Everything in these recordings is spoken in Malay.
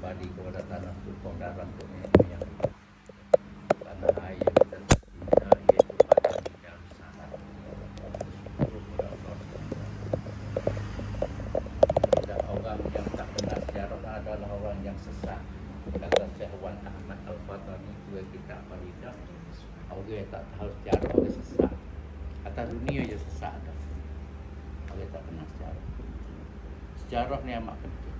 kembali kepada tanah tumpang darah untuk nenek moyang kita. Tanah air yang kita tercinta iaitu Padang Darussalam. Bersyukur kepada Allah SWT. Dan orang yang tak kenal sejarah adalah orang yang sesat. Kata Syekh Wan Ahmad Al-Fatani, dua kitab Faridah, orang yang tak tahu sejarah orang sesat. Atas dunia je sesat dah. Orang tak kenal sejarah. Sejarah ni amat penting.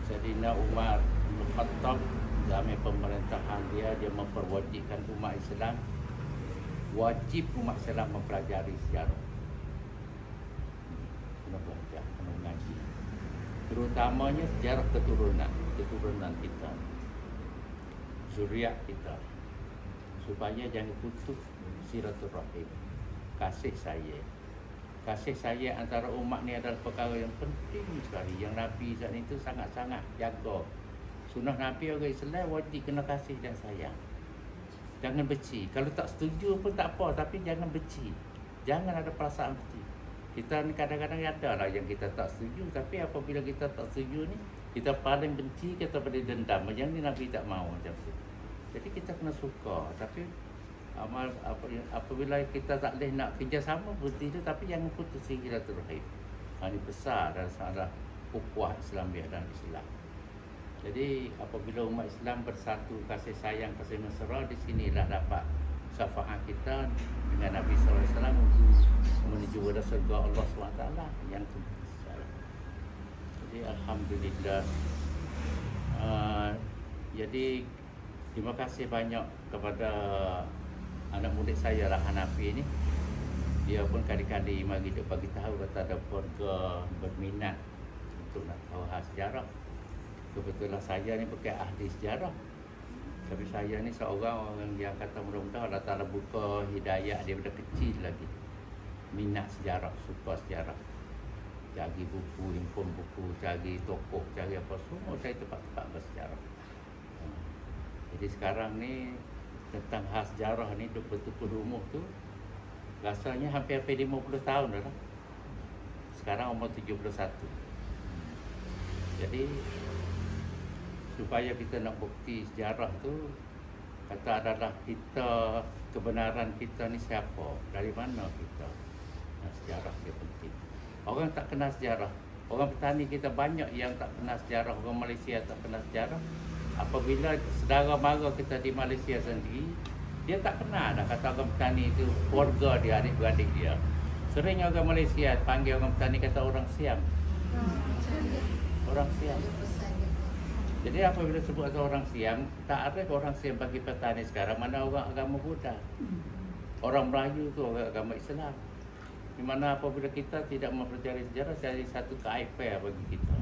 Sayyidina Umar bin Khattab zaman pemerintahan dia memperwajibkan umat Islam, wajib umat Islam mempelajari sejarah. Kena belajar, kena mengaji. Terutamanya sejarah keturunan kita, zuriat kita, supaya jangan putus silaturahim, kasih sayang antara umat ni adalah perkara yang penting sekali, yang Nabi saat itu sangat-sangat jaga. Sunnah Nabi orang Islam wajib kena kasih dan sayang. Jangan benci. Kalau tak setuju pun tak apa, tapi jangan benci. Jangan ada perasaan benci. Kita ni kadang-kadang ada lah yang kita tak setuju, tapi apabila kita tak setuju ni, kita paling benci, kita boleh dendam. Yang ni Nabi tak mahu macam tu. Jadi kita kena suka, tapi apabila kita tak boleh nak kerjasama berhenti tu, tapi jangan putus silaturahim. Ini besar dalam salah ukhuwah Islamiah dan Islam. Jadi apabila umat Islam bersatu, kasih sayang, kasih mesra, di sinilah dapat syafaat kita dengan Nabi SAW untuk menuju kepada surga Allah SWT yang besar. Jadi alhamdulillah. Jadi terima kasih banyak kepada anak murid saya lah Hanafi ni. Dia pun kali-kali mari dia bagi tahu kata ada keluarga berminat untuk nak tahu hal sejarah. Kebetulan saya ni bukan ahli sejarah, tapi saya ni seorang orang yang kata mudah-mudahan Allah Ta'ala buka hidayah dia daripada kecil lagi, minat sejarah, suka sejarah, cari buku, himpun buku, cari tokoh, cari apa semua dari tempat-tempat bersejarah. Jadi sekarang ni tentang hal sejarah ni duk bertukar umur tu rasanya hampir-hampir 50 tahun dah lah. Sekarang umur 71. Jadi supaya kita nak bukti sejarah tu, kata adalah kita, kebenaran kita ni siapa, dari mana kita. Sejarah dia penting. Orang tak kenal sejarah, orang petani kita banyak yang tak kenal sejarah, orang Malaysia tak kenal sejarah. Apabila saudara mara kita di Malaysia sendiri, dia tak kenal dah kata orang petani itu keluarga dia, adik-beradik dia. Sering orang Malaysia panggil orang petani kata orang Siam. Orang Siam. Jadi apabila sebut orang Siam, tak ada orang Siam bagi petani sekarang, mana orang agama Buddha. Orang Melayu tu orang agama Islam. Di mana apabila kita tidak mempelajari sejarah, jadi satu keaiban bagi kita.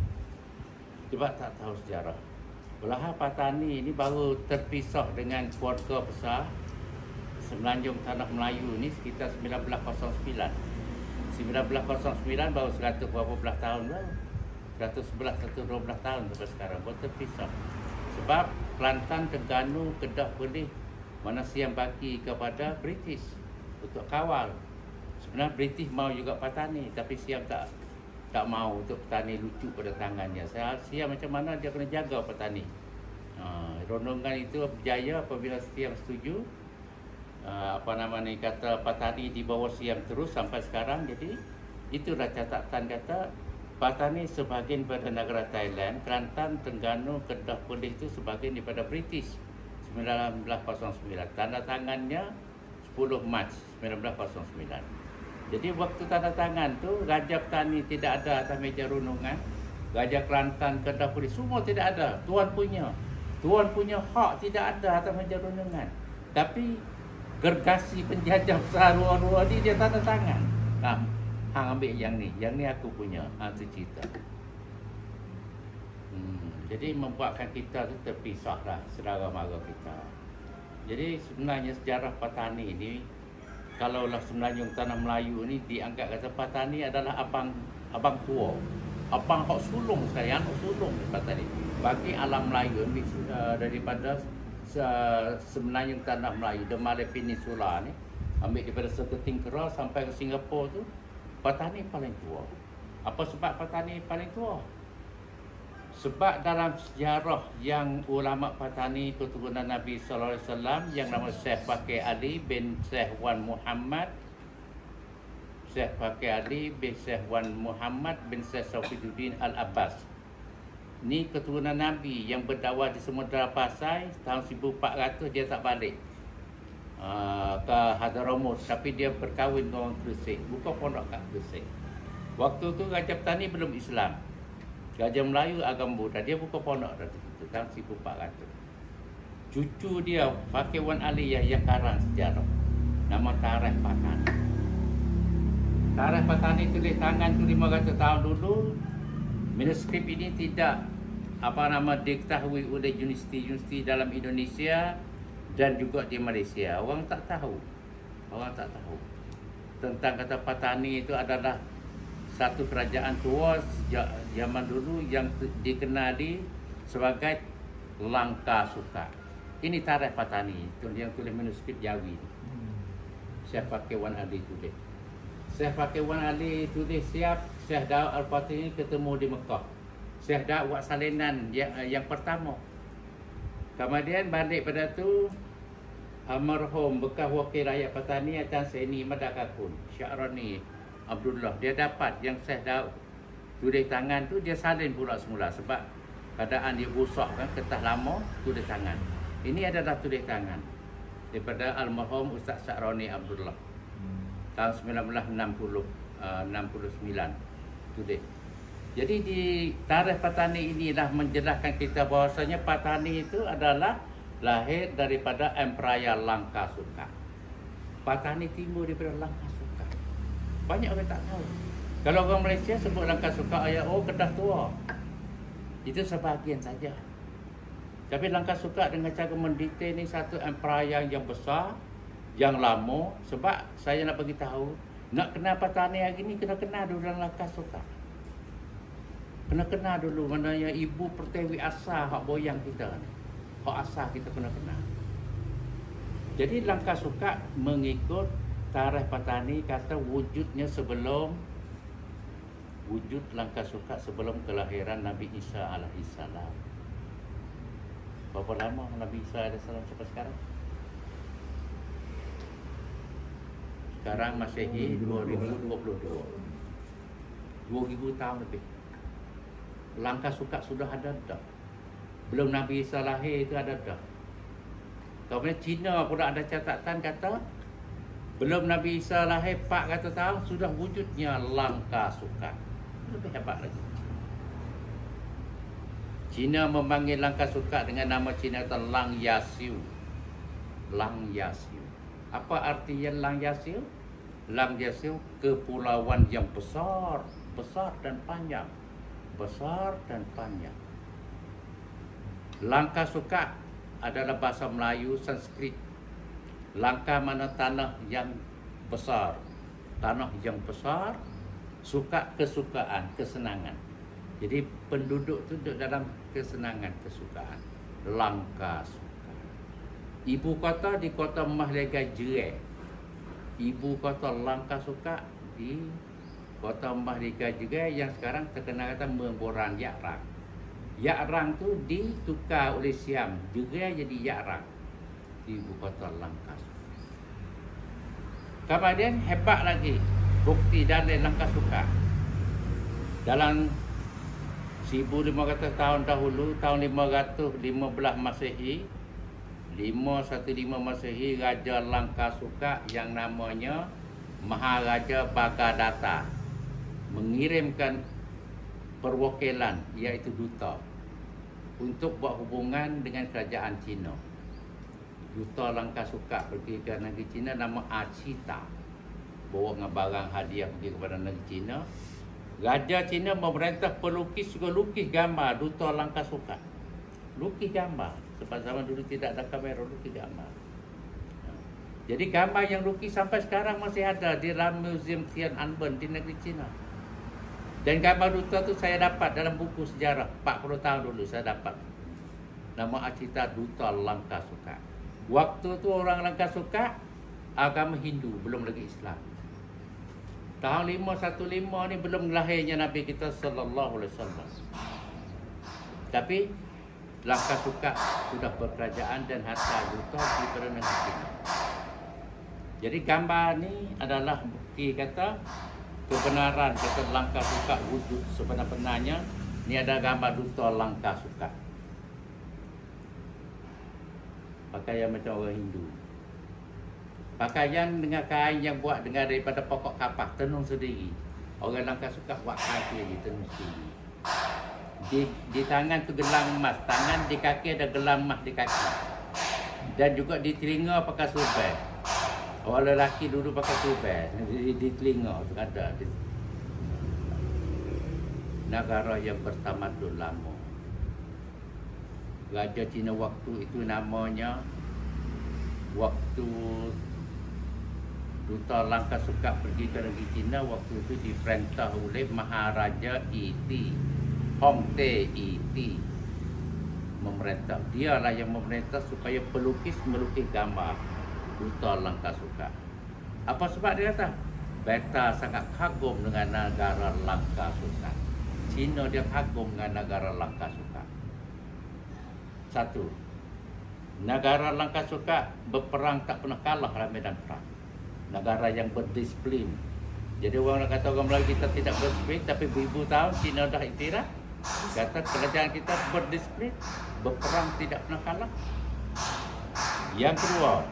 Sebab tak tahu sejarah. Belahan petani ini baru terpisah dengan keluarga besar Semenanjung Tanah Melayu ni sekitar 1909. 1909 baru 100 berapa belas tahun baru. 111, 112 tahun sampai sekarang baru terpisah. Sebab Kelantan, Terengganu, Kedah, Perlis mana siang bagi kepada British untuk kawal. Sebenarnya British mau juga petani, tapi siang tak mau untuk petani lucu pada tangannya. Siang macam mana dia kena jaga petani. Rondongan itu berjaya apabila siang setuju. Kata petani di bawah siang terus sampai sekarang. Jadi itulah catatan kata petani sebahagian pada negara Thailand, Kelantan, Terengganu, Kedah, Perlis itu sebahagian daripada British 1909. Tanda tangannya 10 Mac 1909. Jadi waktu tanda tangan tu Raja Petani tidak ada atas meja rundungan. Raja Kelantan, Kedah, Perlis semua tidak ada. Tuan punya hak tidak ada atas meja rundungan. Tapi gergasi penjajah besar luar-luar ni dia tanda tangan. Hang ambil yang ni aku punya. Itu cerita. Jadi membuatkan kita tu terpisah lah saudara mara kita. Jadi sebenarnya sejarah petani ni, kalaulah Semenanjung Tanah Melayu ni dianggap kata petani adalah abang tua. Abang hak sulung sekali, anak sulung petani. Bagi alam Melayu ni daripada Semenanjung Tanah Melayu, The Malay Peninsula ni, ambil daripada Seketing Keras sampai ke Singapura tu, petani paling tua. Apa sebab petani paling tua? Sebab dalam sejarah yang ulama Patani keturunan Nabi sallallahu alaihi wasallam yang nama Syekh Fakih Ali bin Syekh Wan Muhammad, Syekh Fakih Ali bin Syekh Wan Muhammad bin Syekh Saifuddin Al-Abbas. Ni keturunan Nabi yang berdakwah di Samudra Pasai tahun 1400. Dia tak balik ke Hadramaut, tapi dia berkahwin dengan orang Gresik, buka pondok kat Gresik. Waktu tu Raja Petani belum Islam, Raja Melayu agama Buddha. Dia buka pondok dah tu tahun 1400. Cucu dia Fakih Wan Ali yang karang sejarah, nama Tarikh Patani. Tarikh Patani tulis tangan tu 500 tahun dulu. Manuskrip ini tidak diketahui oleh universiti-universiti dalam Indonesia dan juga di Malaysia. Orang tak tahu tentang kata Patani itu adalah satu kerajaan tua sejak zaman dulu yang dikenali sebagai Langka Suka. Ini Tarikh Patani yang tulis manuskrip Jawi. Syekh Fakih Wan Ali tulis. Syekh Fakih Wan Ali tulis siap Syekh Daud Al-Fatih ketemu di Mekah. Syekh Daud buat salinan yang pertama. Kemudian balik pada tu almarhum bekas wakil rakyat Patani Tan Seni Madakakun Syarani Abdullah, dia dapat yang Syekh Daud tulis tangan tu, dia salin pula semula sebab keadaan dia rosak kan, kertas lama tulis tangan. Ini adalah tulis tangan daripada almarhum Ustaz Syarani Abdullah tahun 1969 tulis. Jadi di Tarikh Patani inilah menjelaskan kita bahawasanya Patani itu adalah lahir daripada Empayar Langka Suka. Patani timur daripada Langka Suka. Banyak orang tak tahu. Kalau orang Malaysia sebut Langka Suka, Kedah Tua. Itu sebahagian saja. Tapi Langka Suka dengan cara mendetail ni satu empayar yang besar, yang lama. Sebab saya nak bagi tahu, nak kenal Patani hari ni kena kenal dulu dalam Langka Suka. Kena kenal dulu mana yang ibu pertiwi asal hak boyang kita ni. Hak asal kita kena kenal. Jadi Langka Suka mengikut Tarikh Patani kata wujudnya sebelum wujud Langka Suka sebelum kelahiran Nabi Isa alaihissalam. Berapa lama Nabi Isa alaihissalam sampai sekarang? Sekarang Masehi 2022. 2000 tahun lebih. Langka Suka sudah ada dah. Belum Nabi Isa lahir itu ada dah. Kemudian Cina pula ada catatan kata belum Nabi Isa lahir 400 tahun sudah wujudnya Langka Suka. Lebih hebat lagi. Cina memanggil Langka Suka dengan nama Cina itu Lang Yasiu. Lang Yasiu. Apa artinya Lang Yasiu? Lang Yasiu kepulauan yang besar, besar dan panjang. Besar dan panjang. Langka Suka adalah bahasa Melayu Sanskrit. Langka mana tanah yang besar. Tanah yang besar, suka kesukaan, kesenangan. Jadi penduduk itu duduk dalam kesenangan, kesukaan. Langka Suka. Ibu kota di kota Mahligai Jere. Ibu kota Langka Suka di kota Mahligai Jere yang sekarang terkenal kata Memboran Yakrang. Yakrang tu ditukar oleh Siam, Jere jadi Yakrang. Ibu kota Langka Suka. Kemudian hebat lagi bukti dalil Langka Suka. Dalam 1500 tahun dahulu, tahun 515 Masehi, 515 Masehi, Raja Langka Suka yang namanya Maharaja Bagadatta mengirimkan perwakilan iaitu duta untuk buat hubungan dengan kerajaan Cina. Duta Langka Suka pergi ke negeri Cina nama Acita, bawa dengan barang hadiah pergi kepada negeri Cina. Raja Cina memerintah pelukis juga lukis gambar Duta Langka Suka. Lukis gambar. Sebab zaman dulu tidak ada kamera, lukis gambar. Jadi gambar yang lukis sampai sekarang masih ada di dalam Museum Tiananmen di negeri Cina. Dan gambar duta tu saya dapat dalam buku sejarah 40 tahun dulu saya dapat. Nama Acita Duta Langka Suka. Waktu tu orang Langka Suka agama Hindu, belum lagi Islam. Tahun 515 ni belum lahirnya Nabi kita sallallahu alaihi wasallam. Tapi Langkah Suka sudah berkerajaan dan harta duta daripada negeri Cina. Jadi gambar ni adalah bukti kata kebenaran kata Langkah Suka wujud sebenar-benarnya. Ni ada gambar duta Langkah Suka. Pakaian macam orang Hindu. Pakaian dengan kain yang buat dengan daripada pokok kapas, tenun sendiri. Orang Langkah Suka buat kain lagi, tenun sendiri. Di tangan tu gelang emas, tangan di kaki ada gelang emas di kaki. Dan juga di telinga pakai surban. Orang lelaki dulu pakai surban, di telinga tu ada. Negara yang bertamadun lama. Raja Cina waktu itu namanya, waktu Duta Langkah Suka pergi ke negeri Cina, waktu itu diperintah oleh Maharaja Iti, Hong Te Iti memerintah. Dialah yang memerintah supaya pelukis melukis gambar Duta Langkah Suka. Apa sebab dia kata? Beta sangat kagum dengan negara Langkah Suka. Cina dia kagum dengan negara Langkah Suka. Satu, negara Langkah Suka berperang tak pernah kalah dalam medan perang. Negara yang berdisiplin. Jadi orang nak kata orang Melayu kita tidak berdisiplin, tapi beribu tahun Cina dah iktiraf. Kata kerajaan kita berdisiplin, berperang tidak pernah kalah. Yang kedua,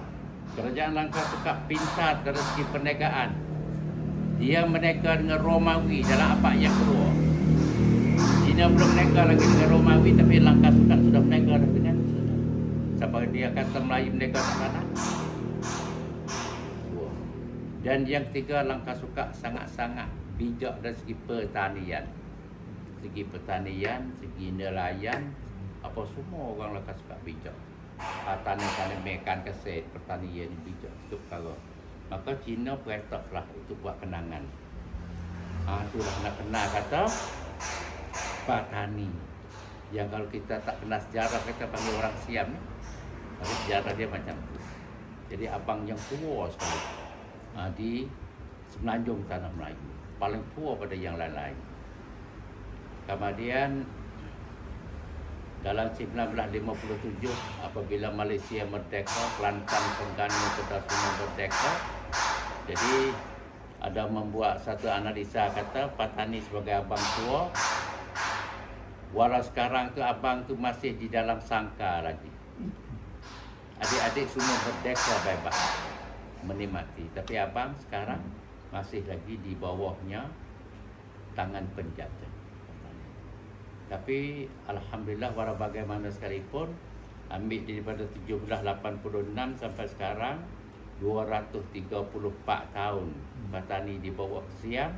kerajaan Langkah Suka pintar dari segi perniagaan. Dia meneka dengan Romawi dalam abad yang kedua. Cina belum meneka lagi dengan Romawi, tapi Langkah Suka sudah meneka dengan Cina. Sampai dia kata Melayu meneka sana. Dan yang ketiga, Langkah Suka sangat-sangat bijak dari segi pertanian. Segi pertanian, segi nelayan, apa semua orang Langkah Suka bijak. Tanam-tanam mekan keset, pertanian bijak, itu perkara. Maka Cina perintahlah untuk buat kenangan. Itulah nak kenal kata petani. Yang kalau kita tak kenal sejarah, kita panggil orang Siam ni. Tapi sejarah dia macam tu. Jadi abang yang tua sekali di Semenanjung Tanah Melayu, paling tua pada yang lain-lain. Kemudian dalam 1957 apabila Malaysia merdeka, Kelantan, Terengganu, Kedah merdeka, jadi ada membuat satu analisa kata petani sebagai abang tua, walau sekarang tu abang tu masih di dalam sangka lagi. Adik-adik semua merdeka bebas menikmati, tapi abang sekarang masih lagi di bawahnya tangan penjajah. Tapi alhamdulillah walau bagaimana sekalipun, ambil daripada 1786 sampai sekarang 234 tahun petani di bawah Siam.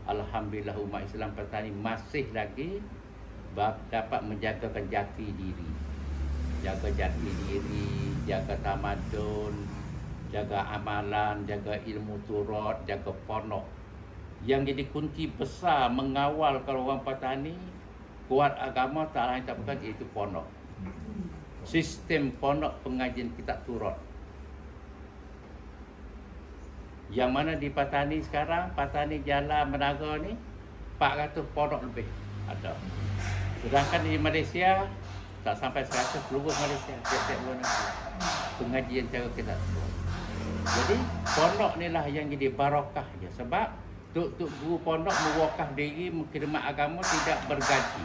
Alhamdulillah umat Islam petani masih lagi dapat menjagakan jati diri. Jaga jati diri, jaga tamadun, jaga amalan, jaga ilmu turut, jaga ponok. Yang jadi kunci besar mengawal kalau orang petani kuat agama tak lain tak bukan iaitu ponok. Sistem ponok pengajian kitab turut. Yang mana di petani sekarang, petani Jalan Menaga ni 400 ponok lebih ada. Sedangkan di Malaysia tak sampai 100, seluruh Malaysia tiap-tiap bulan pengajian cara kitab turut. Jadi pondok ni lah yang jadi barakah je. Sebab tuk guru pondok mewakaf diri mengkhidmat agama tidak bergaji.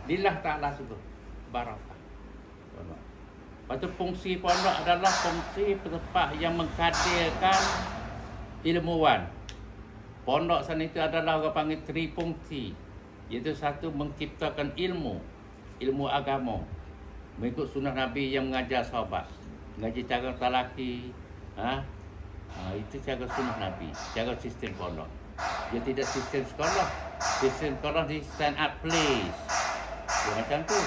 Lillah ta'ala suruh barakah. Lepas tu fungsi pondok adalah fungsi tempat yang mengkadirkan ilmuwan. Pondok sana itu adalah orang panggil trifungsi, iaitu satu menciptakan ilmu agama mengikut sunnah Nabi yang mengajar sahabat, mengajar cara talaki. Itu cara sunnah Nabi, cara sistem pondok. Dia tidak sistem sekolah. Sistem sekolah di stand up place. Dia macam tu.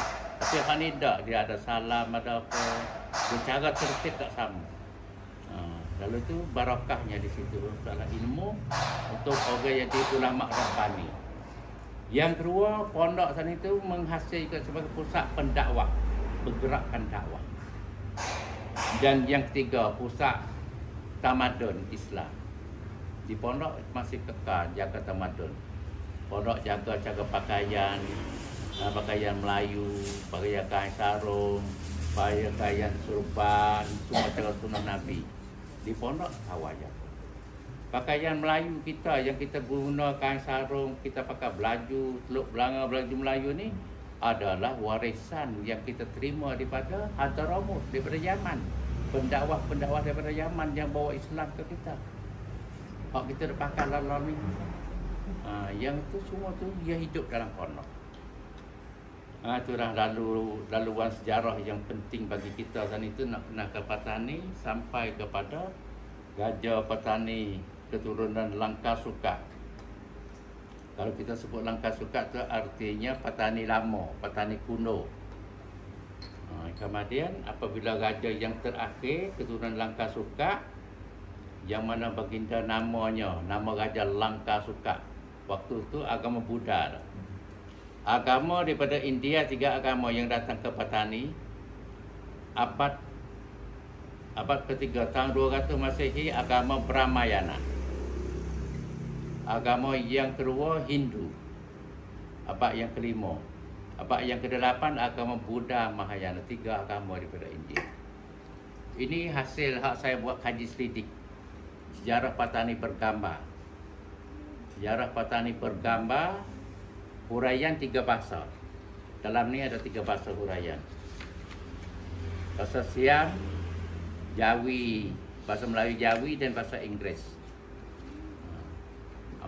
Tapi hal ni tak. Dia ada salam, ada apa. Dia cara tertib tak sama. Lalu tu barakahnya di situ. Dalam ilmu untuk orang yang jadi ulama rabbani. Yang kedua, pondok sana itu menghasilkan sebagai pusat pendakwah, bergerakkan dakwah. Dan yang ketiga, pusat tamadun Islam. Di pondok masih kekal jaga tamadun. Pondok jaga cara pakaian, pakaian Melayu, pakaian kain sarung, pakaian surban, semua cara sunnah Nabi. Di pondok awalnya. Pakaian Melayu kita yang kita guna kain sarung, kita pakai belaju, teluk belanga belaju Melayu ni adalah warisan yang kita terima daripada Hadramut, daripada Yaman. Pendakwah-pendakwah daripada Yaman yang bawa Islam ke kita. Hak kita dah pakai lalu ni. Yang itu semua tu dia hidup dalam pondok. Itulah laluan sejarah yang penting bagi kita. Dan itu nak kena ke Patani sampai kepada Gajah Patani keturunan Langkah Suka. Kalau kita sebut Langkah Suka tu artinya Patani lama, Patani kuno. Kemudian apabila gajah yang terakhir keturunan Langkah Suka, yang mana baginda namanya, nama gajah Langkah Suka. Waktu itu agama Buddha. Agama daripada India, 3 agama yang datang ke Patani. Abad ketiga tahun 200 Masehi, agama Brahmayana. Agama yang kedua Hindu. Abad yang kelima. Abad yang ke-8 agama Buddha Mahayana. 3 agama daripada India. Ini hasil hak saya buat kaji selidik. Sejarah Patani bergambar. Sejarah Patani bergambar. Huraian 3 bahasa. Dalam ni ada 3 bahasa huraian. Bahasa Siam, Jawi, bahasa Melayu Jawi dan bahasa Inggeris.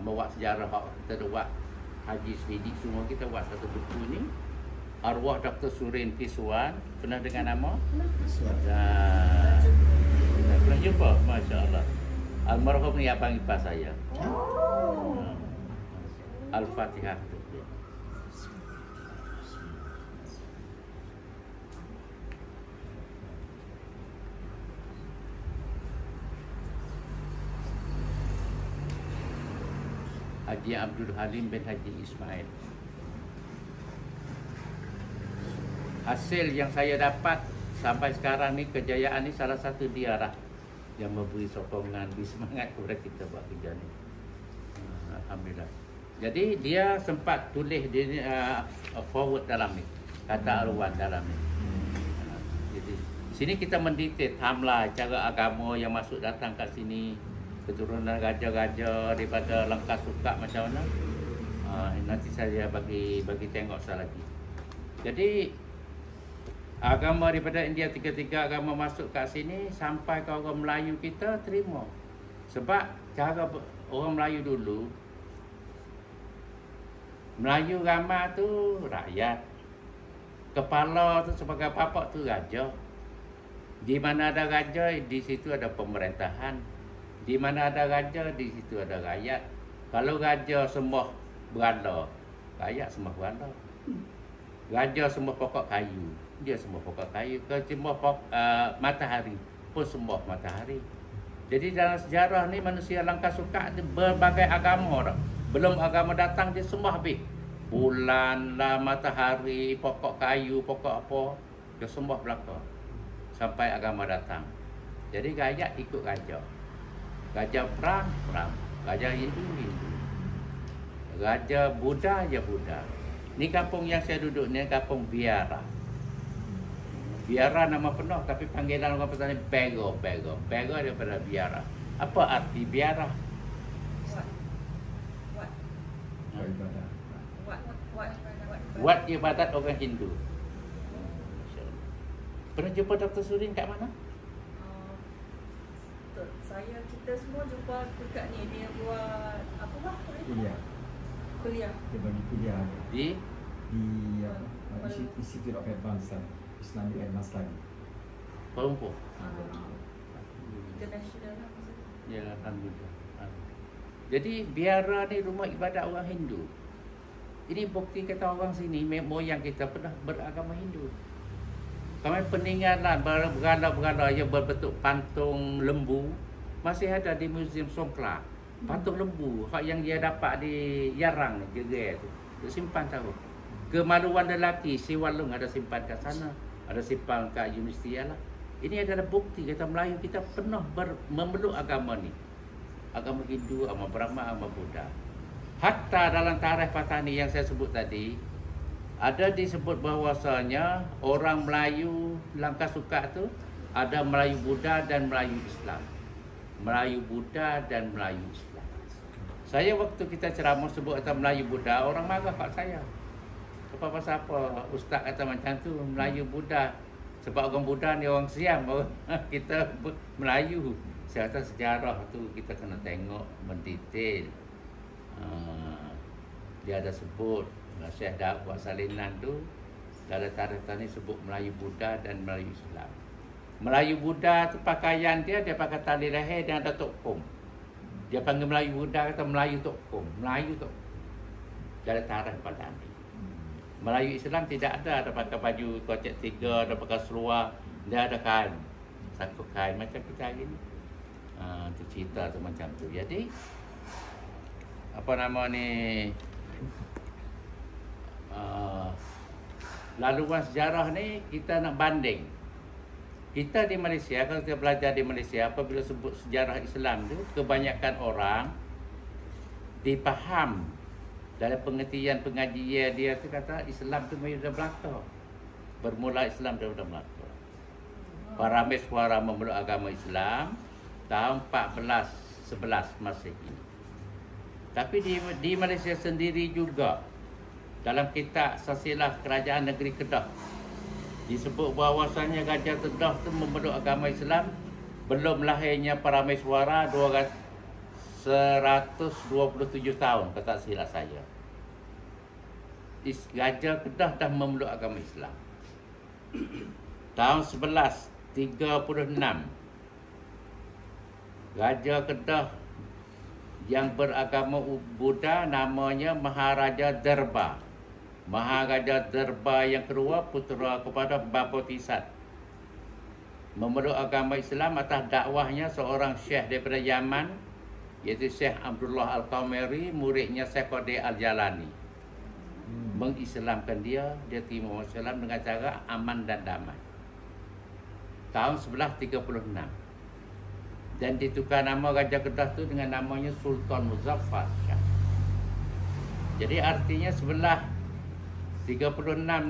Buat sejarah kita buat haji selidik semua, kita buat satu buku ni. Arwah Dr. Surin Kiswan. Pernah dengar nama? Pernah jumpa? Masya Allah. Almarhum ni abang ipar saya. Al-Fatihah. Haji Abdul Halim bin Haji Ismail. Hasil yang saya dapat sampai sekarang ni, kejayaan ni salah satu dia lah yang memberi sokongan, beri semangat kepada kita buat kerja ni. Alhamdulillah. Jadi dia sempat tulis forward dalam ni, kata Arwan dalam ni. Jadi sini kita mendetail timeline cara agama yang masuk datang kat sini, keturunan gajah-gajah daripada Langkah Suka macam mana. Nanti saya bagi tengok sekali lagi. Jadi agama daripada India, 3 agama masuk kat sini sampai ke orang Melayu kita terima. Sebab cara orang Melayu dulu, Melayu ramai tu rakyat, kepala tu sebagai bapak tu gajah. Di mana ada gajah, di situ ada pemerintahan. Di mana ada gajah, di situ ada rakyat. Kalau gajah sembah berhala, rakyat sembah berhala. Gajah sembah pokok kayu, dia sembah pokok kayu. Kalau sembah matahari, pun sembah matahari. Jadi dalam sejarah ni manusia Langkah Suka ada berbagai agama dah. Belum agama datang dia sembah habis. Bulan lah, matahari, pokok kayu, pokok apa, dia sembah belaka. Sampai agama datang. Jadi rakyat ikut gajah. Gajah perang, gajah Hindu. Gajah Buddha, ya Buddha. Ni kampung yang saya duduk ni, kampung Biara. Biara nama penuh, tapi panggilan orang Patani Bego. Bego daripada Biara. Apa arti Biara? Wat ibadat orang Hindu. Pernah jumpa Dr. Surin kat mana? Kita semua jumpa dekat ni, dia buat apa lah? Kuliah. Dia bagi kuliah di Institute of Advanced Islamic Advanced Study. Kuala Lumpur. International lah maksudnya. Ya, alhamdulillah. Jadi biara ni rumah ibadat orang Hindu. Ini bukti kata orang sini, moyang kita pernah beragama Hindu. Kami peninggalan berhala-berhala yang berbentuk patung lembu masih ada di Museum Songkla. Patung lembu yang dia dapat di Yarang, Jegai tu. Dia simpan tahu. Kemaluan lelaki si Walung ada simpan kat sana, ada simpan kat Universiti lah. Ini adalah bukti kata Melayu kita pernah memeluk agama ni. Agama Hindu, agama Brahma, agama Buddha. Hatta dalam tarikh Patani yang saya sebut tadi, ada disebut bahawasanya orang Melayu Langkah Sukak tu ada Melayu Buddha dan Melayu Islam. Melayu Buddha dan Melayu Islam. Saya waktu kita ceramah sebut kata Melayu Buddha, orang marah kat saya. Apa pasal apa ustaz kata macam tu Melayu Buddha? Sebab orang Buddha ni orang Siam, kita Melayu. Saya kata sejarah tu kita kena tengok mendetail. Dia ada sebut Syekh Daud buat salinan tu dalam tarikh ni sebut Melayu Buddha dan Melayu Islam. Melayu Buddha tu pakaian dia pakai tali leher dan ada tokom. Dia panggil Melayu Buddha kata Melayu tokom, Melayu tokom. Dalam tarikh pada ni. Melayu Islam tidak ada pakai baju kocek tiga, ada pakai seluar, dia ada kain, sakut kain macam kita hari ni. Tu cerita tu macam tu. Jadi apa nama ni? Laluan sejarah ni kita nak banding. Kita di Malaysia, kalau kita belajar di Malaysia, apabila sebut sejarah Islam tu, kebanyakan orang dipaham dalam pengertian pengajian dia tu kata Islam tu daripada Melaka. Bermula Islam daripada Melaka. Para Meswara memeluk agama Islam tahun 1411 Masehi. Tapi di Malaysia sendiri juga dalam kitab Silsilah Kerajaan Negeri Kedah disebut bahawasanya Gajah Kedah tu memeluk agama Islam belum lahirnya para Meswara 127 tahun, kata silap saya. Gajah Kedah dah memeluk agama Islam. Tahun 1136 Gajah Kedah yang beragama Buddha namanya Maharaja Derba. Maharaja Derba yang kedua putera kepada Baphotisat. Memeluk agama Islam atas dakwahnya seorang syekh daripada Yaman, iaitu Syekh Abdullah Al-Qamari, muridnya Syekh Qadir Al-Jalani. Mengislamkan dia terima Islam dengan cara aman dan damai. Tahun 1136. Dan ditukar nama Gajah Kedah tu dengan namanya Sultan Muzaffar Shah. Jadi artinya 1136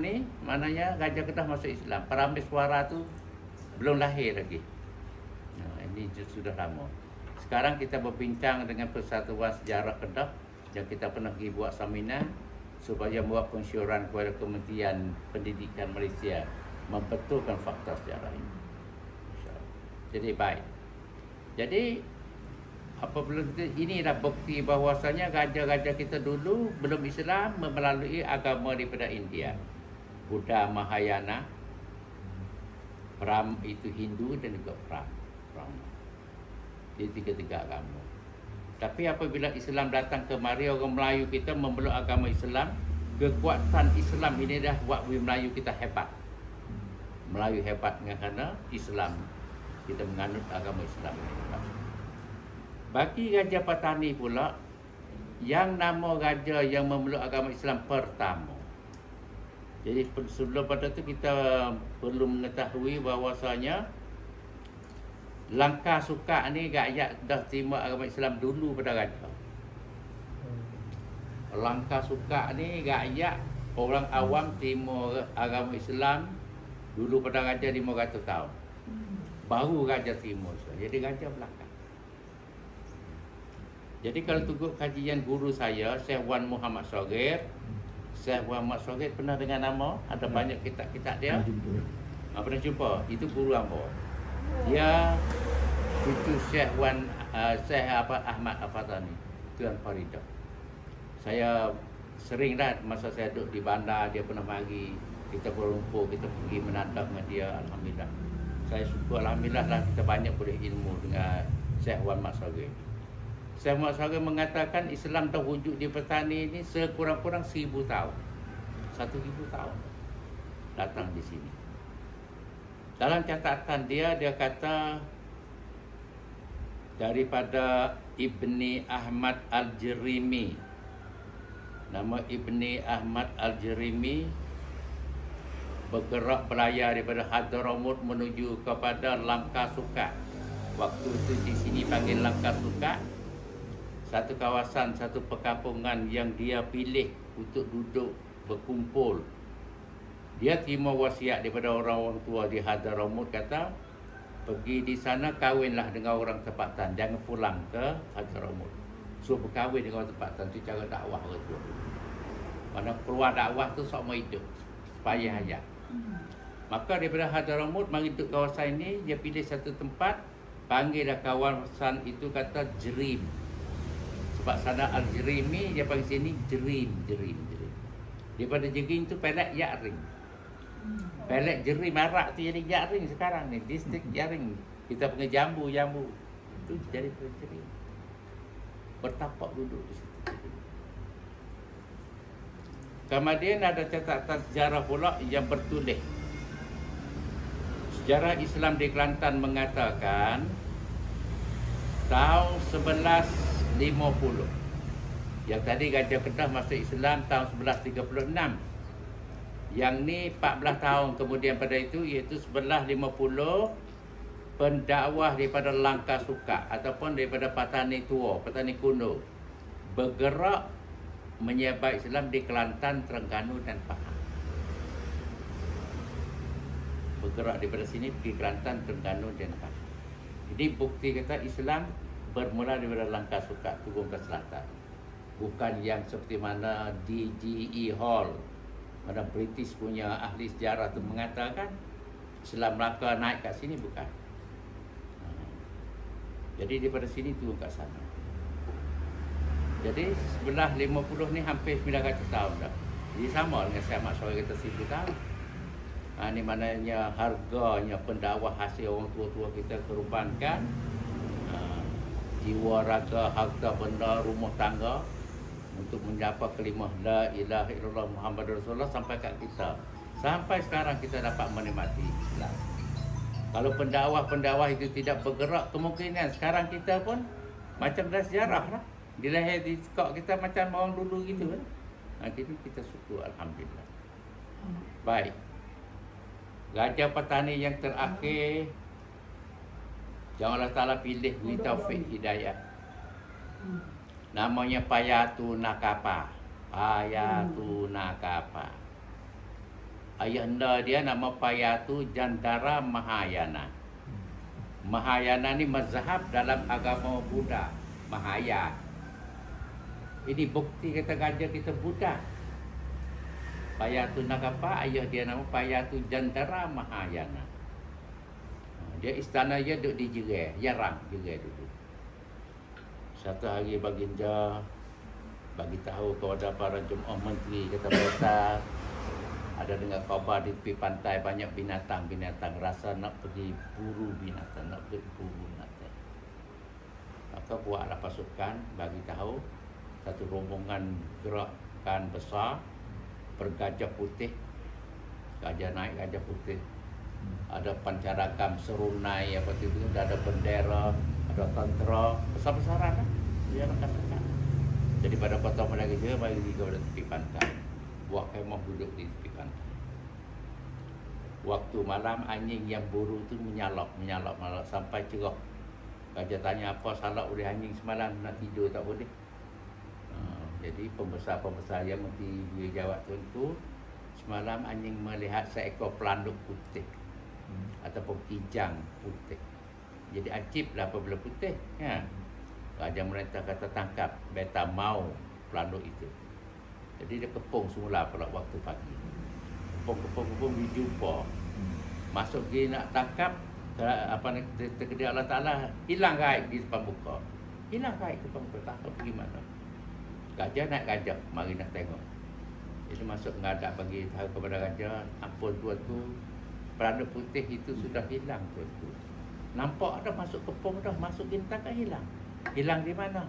ni maknanya Gajah Kedah masuk Islam. Para Meswara tu belum lahir lagi. Ini sudah lama. Sekarang kita berbincang dengan Persatuan Sejarah Kedah yang kita pernah pergi buat seminar supaya buat pensyuaran kepada Kementerian Pendidikan Malaysia membetulkan fakta sejarah ini. Jadi baik. Jadi apabila inilah bukti bahawasanya gajah-gajah kita dulu belum Islam melalui agama daripada India. Buddha Mahayana, Brahm itu Hindu dan juga Brahma. Jadi tiga-tiga agama. Tapi apabila Islam datang kemari, orang Melayu kita memeluk agama Islam, kekuatan Islam ini dah buat Melayu kita hebat. Melayu hebat kerana Islam, kita menganut agama Islam ini. Bagi Gajah Patani pula, yang nama gajah yang memeluk agama Islam pertama. Jadi sebelum pada itu kita perlu mengetahui bahawasanya Langkah Sukak ni rakyat dah terima agama Islam dulu pada gajah. Langkah Sukak ni rakyat orang awam terima agama Islam dulu pada gajah 500 tahun. Baru gajah terima. Jadi gajah belakang. Jadi kalau tunggu kajian guru saya, Syekh Wan Muhammad Shogir. Syekh Wan Muhammad Shogir pernah dengar nama? Ada banyak kitab-kitab dia. Pernah jumpa? Itu guru hamba. Dia cucu Syekh Ahmad Al-Fatani, Tuan Farida. Saya sering dah masa saya duduk di bandar, dia pernah mari, kita berlumpur, kita pergi menadap dengan dia. Alhamdulillah. Saya syukur alhamdulillah lah kita banyak boleh ilmu dengan Syekh Wan Muhammad Shogir. Syekh Muhammad Shogir mengatakan Islam terwujud di petani ini sekurang-kurang 1000 tahun. 1000 tahun datang di sini. Dalam catatan dia kata daripada Ibni Ahmad Al-Jirimi. Nama Ibni Ahmad Al-Jirimi bergerak belayar daripada Hadramaut menuju kepada Langkah Sukak. Waktu itu di sini panggil Langkah Sukak. Satu kawasan, satu perkampungan yang dia pilih untuk duduk berkumpul Dia terima wasiat daripada orang-orang tua di Hadramaut, kata pergi di sana kahwinlah dengan orang tempatan, jangan pulang ke Hadramaut. So berkahwin dengan orang tempatan, tu cara dakwah orang tua. Mana keluar dakwah tu sok mau hidup supaya hayat. Maka daripada Hadramaut mari duduk kawasan ini, dia pilih satu tempat, panggillah kawasan itu kata Jerim. Sebab sana Al-Jerim ni dia panggil sini Jerim. Daripada Jerim tu Perak Yaring. Perak Jerim Arak tu jadi Yaring sekarang ni, distrik Yaring. Kita punya jambu itu jadi Jerim. Bertapak duduk di situ. Kemudian ada catatan sejarah pula yang bertulis. Sejarah Islam di Kelantan mengatakan tahun 1150. Yang tadi Gajah Kedah masuk Islam tahun 1136. Yang ni 14 tahun kemudian pada itu, iaitu 1150, pendakwah daripada Langkah Sukak ataupun daripada Patani Tua, Patani Kuno bergerak menyebar Islam di Kelantan, Terengganu dan Pahang. Bergerak daripada sini pergi Kelantan, Terengganu dan Pahang. Jadi bukti kata Islam bermula daripada Langkah Sukak turun ke selatan. Bukan yang seperti mana DGE Hall, mana British punya ahli sejarah tu mengatakan Islam Melaka naik kat sini, bukan. Jadi daripada sini turun kat sana. Jadi 1150 ni hampir 900 tahun dah. Jadi sama dengan saya mak sore kata 1000 tahun. Ini maknanya harganya pendakwah hasil orang tua-tua kita korbankan, jiwa, raga, harta benda, rumah tangga untuk mencapai kalimah la ilaha illallah Muhammadur Rasulullah sampai kat kita. Sampai sekarang kita dapat menikmati Islam. Kalau pendakwah-pendakwah itu tidak bergerak, kemungkinan sekarang kita pun macam dah sejarah lah. Dilahir di sekok kita macam orang dulu gitu kan. Jadi kita syukur, alhamdulillah. Baik. Gajah Patani yang terakhir, yang Allah Ta'ala pilih beri taufik hidayah. Namanya Payatu Nakapa. Payatu Nakapa. Ayahanda dia nama Payatu Jantara Mahayana. Mahayana ni mazhab dalam agama Buddha, Mahayana. Ini bukti kata gajah kita Buddha. Payatu Nakapa, ayah dia nama Payatu Jantara Mahayana. Dia istana dia duduk di Jerai, Yarang Jerai dulu. Satu hari baginda bagi tahu kepada para jemaah menteri, kata mereka ada dengar khabar di tepi pantai banyak binatang-binatang, rasa nak pergi buru binatang, nak pergi buru binatang. Maka buatlah pasukan bagi tahu satu rombongan gerakan besar bergajah putih, gajah naik gajah putih, ada pancaragam serunai apa itu, ada bendera, ada tentera besar-besaran lah. Dia nak katakan. Jadi pada kota Malaysia bagi kepada tepi pantai, buat kemah duduk di tepi pantai. Waktu malam anjing yang buru tu menyalak sampai cerah. Gajah tanya apa salah oleh anjing semalam, nak tidur tak boleh. Jadi pembesar-pembesar yang mesti dia jawab tentu, semalam anjing melihat seekor pelanduk putih ataupun kijang putih. Jadi ajiblah apabila putih. Ya. Raja merintah kata tangkap, beta mau pelanduk itu. Jadi dia kepung semula pula waktu pagi. Kepung dijumpa. Masuk dia nak tangkap, terkedia Allah Ta'ala hilang gaib di depan muka. Hilang gaib di depan muka, tak tahu pergi mana. Gajah naik gajah, mari nak tengok. Jadi masuk menghadap bagi tahu kepada gajah, ampun tuanku, pelanduk putih itu sudah hilang tuanku. Nampak dah masuk kepung dah, masuk gintang kan hilang. Hilang di mana?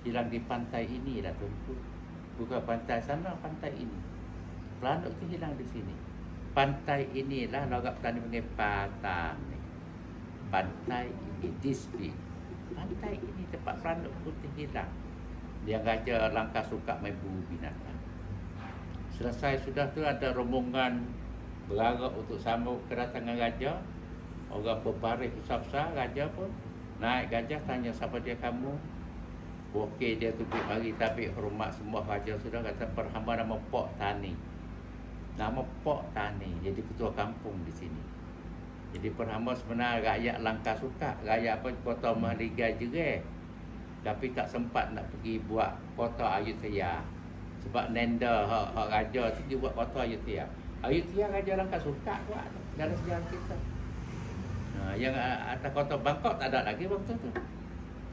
Hilang di pantai ini lah tuanku. Bukan pantai sana, pantai ini. Pelanduk itu hilang di sini. Pantai inilah logat petani panggil Patang. Pantai ini, dispute. Pantai ini tempat pelanduk putih hilang. Dia gajah Langkah Sukak main buru binatang. Selesai sudah tu ada rombongan berlarak untuk sambut kedatangan gajah. Orang berbaris besar-besar, gajah pun naik gajah, tanya siapa dia kamu. Okey, dia tupik mari tabik hormat semua gajah sudah, kata perhamba nama Pok Tani. Nama Pok Tani, jadi ketua kampung di sini. Jadi perhamba sebenarnya rakyat Langkah Suka, rakyat apa kota Mahligai juga. Tapi tak sempat nak pergi buat kota Ayutthaya. Sebab Nenda hak raja tu dia buat kota Ayutthaya. Ayutthaya raja Langkah Suka buat dalam sejarah kita. Yang atas kota Bangkok tak ada lagi waktu tu.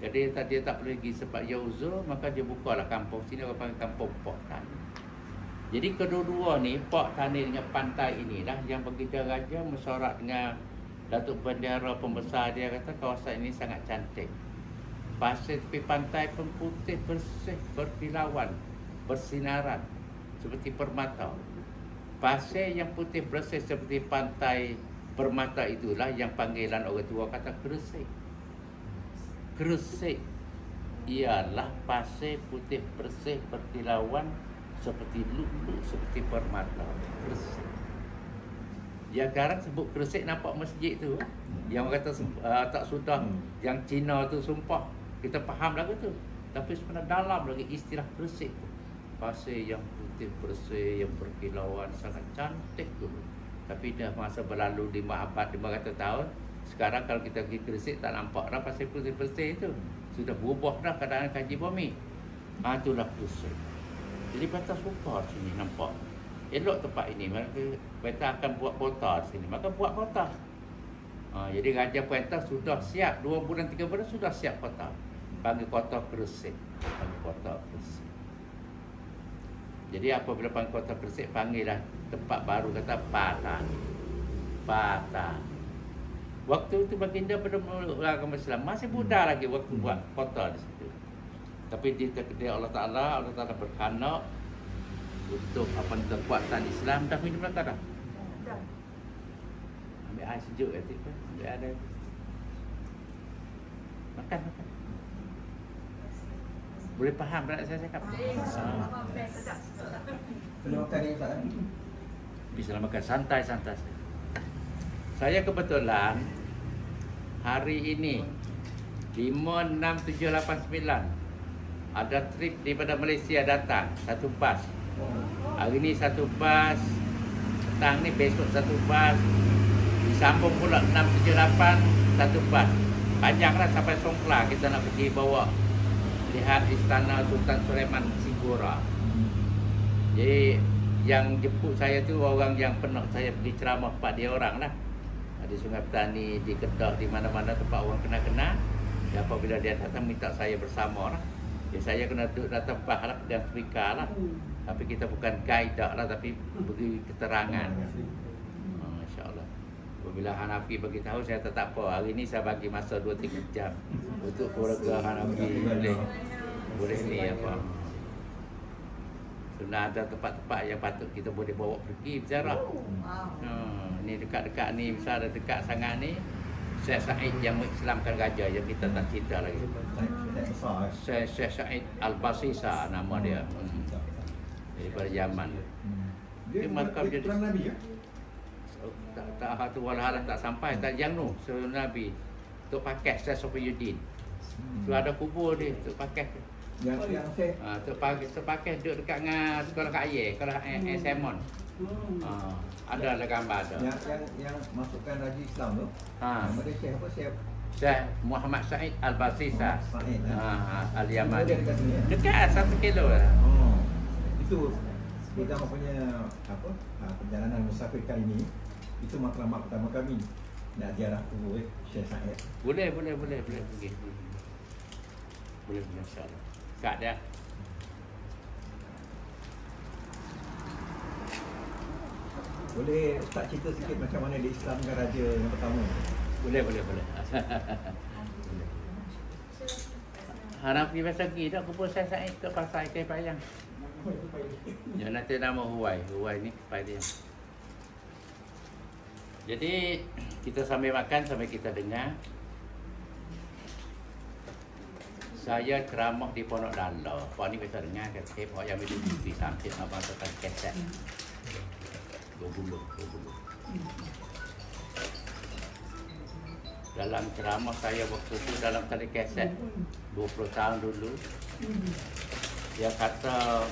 Jadi dia tak boleh pergi sebab Yauzur, maka dia bukalah kampung sini, orang panggil kampung Pok Tani. Jadi kedua-dua ni, Pok Tani dengan pantai inilah yang begitu raja mesyuarat dengan Datuk Bendera pembesar, dia kata kawasan ini sangat cantik. Pasir tepi pantai pun putih, bersih, berkilauan, bersinaran seperti permata. Pasir yang putih bersih seperti pantai permata itulah yang panggilan orang tua kata Gresik. Gresik ialah pasir putih bersih berkilauan seperti lulu, seperti permata. Gresik. Yang sekarang sebut Gresik nampak masjid tu. Yang orang kata tak sudah, yang Cina tu sumpah. Kita faham lagu tu. Tapi sebenarnya dalam lagi istilah Gresik tu. Pasir yang putih bersih, yang berkilauan, sangat cantik dulu. Tapi dah masa berlalu 5 abad, 500 tahun. Sekarang kalau kita pergi Gresik tak nampak dah pasir putih bersih itu. Sudah berubah dah keadaan kaji bumi. Itulah Gresik. Jadi Beta suka sini nampak. Elok tempat ini. Beta akan buat kota di sini. Maka buat kota. Jadi Raja Puentah sudah siap. 2 bulan 3 bulan sudah siap kota. Panggil kota Gresik. Panggil kota Gresik. Jadi apabila panggil kota Gresik, panggillah tempat baru kata Patan. Patan. Waktu itu baginda belum agama Islam, masih muda lagi waktu buat kota di situ. Tapi di takdir Allah Ta'ala berkehendak untuk apa kekuatan Islam. Dah minum dah dah? Dah. Ambil air sejuk atik kan? Ambil ada. Makan. Boleh faham tak saya cakap? Belum makan ni tak? Bisa makan santai. Saya kebetulan hari ini 5, 6, 7, 8, 9 ada trip daripada Malaysia datang, satu bas. Hari ni satu bas, petang ni besok satu bas, disambung pula 6, 7, 8 satu bas. Panjanglah sampai Songkla kita nak pergi bawa lihat Istana Sultan Sulaiman Singapura. Jadi yang jemput saya tu orang yang pernah saya pergi ceramah 4 dia orang lah. Di Sungai Petani, di Kedah, di mana-mana tempat orang kena-kena. Ya, apabila dia datang minta saya bersama lah. Ya, saya kena duduk datang tempat lah, pegang speaker lah. Tapi kita bukan guide lah, tapi beri keterangan. InsyaAllah. Apabila Hanafi bagi tahu, saya tetap apa. Hari ni saya bagi masa 2-3 jam untuk keluarga Hanafi boleh ni apa. Sudah ada tempat-tempat yang patut kita boleh bawa pergi berziarah. Ni dekat-dekat ni, misalnya dekat sangat ni, Syekh Said yang mengislamkan raja yang kita tak cerita lagi. Syekh Said Al-Basisa nama dia. Daripada Yaman. Dia makam dia jadi perang Nabi ya? tak hatu walahalah tak sampai tak yang nu seorang Nabi Tok Pakeh Syekh Sofiyuddin. Tu ada kubur dia Tok Pakeh. Yang saya Tok Pakeh duduk dekat dengan sekolah Kak Ye, sekolah Semon. Ada gambar ada. Yang masukkan Raja Islam tu. Nama dia Syekh apa? Syekh Muhammad Said Al-Basisa. Al-Yaman. Dia dekat sini ya? Dekat 1 kilo lah. Itu kita punya apa? Perjalanan musafir kali ini itu matlamat pertama kami nak ziarah kubur Syekh Said. Boleh pergi. Boleh insya-Allah. Kak dia. Boleh Ustaz cerita sikit macam mana dia Islamkan raja yang pertama? Boleh. Hanafi bahasa kita kubur Syekh Said ke pasal Kai Payang. Ya nanti nama Huwai ni Payang. Jadi kita sambil makan sambil kita dengar. Saya ceramah di Pondok Dala. Pak ni biasa dengar ke tape yang video TV sampai abang tekan kaset. 20. Dalam ceramah saya waktu itu dalam tali kaset 20 tahun dulu. Dia kata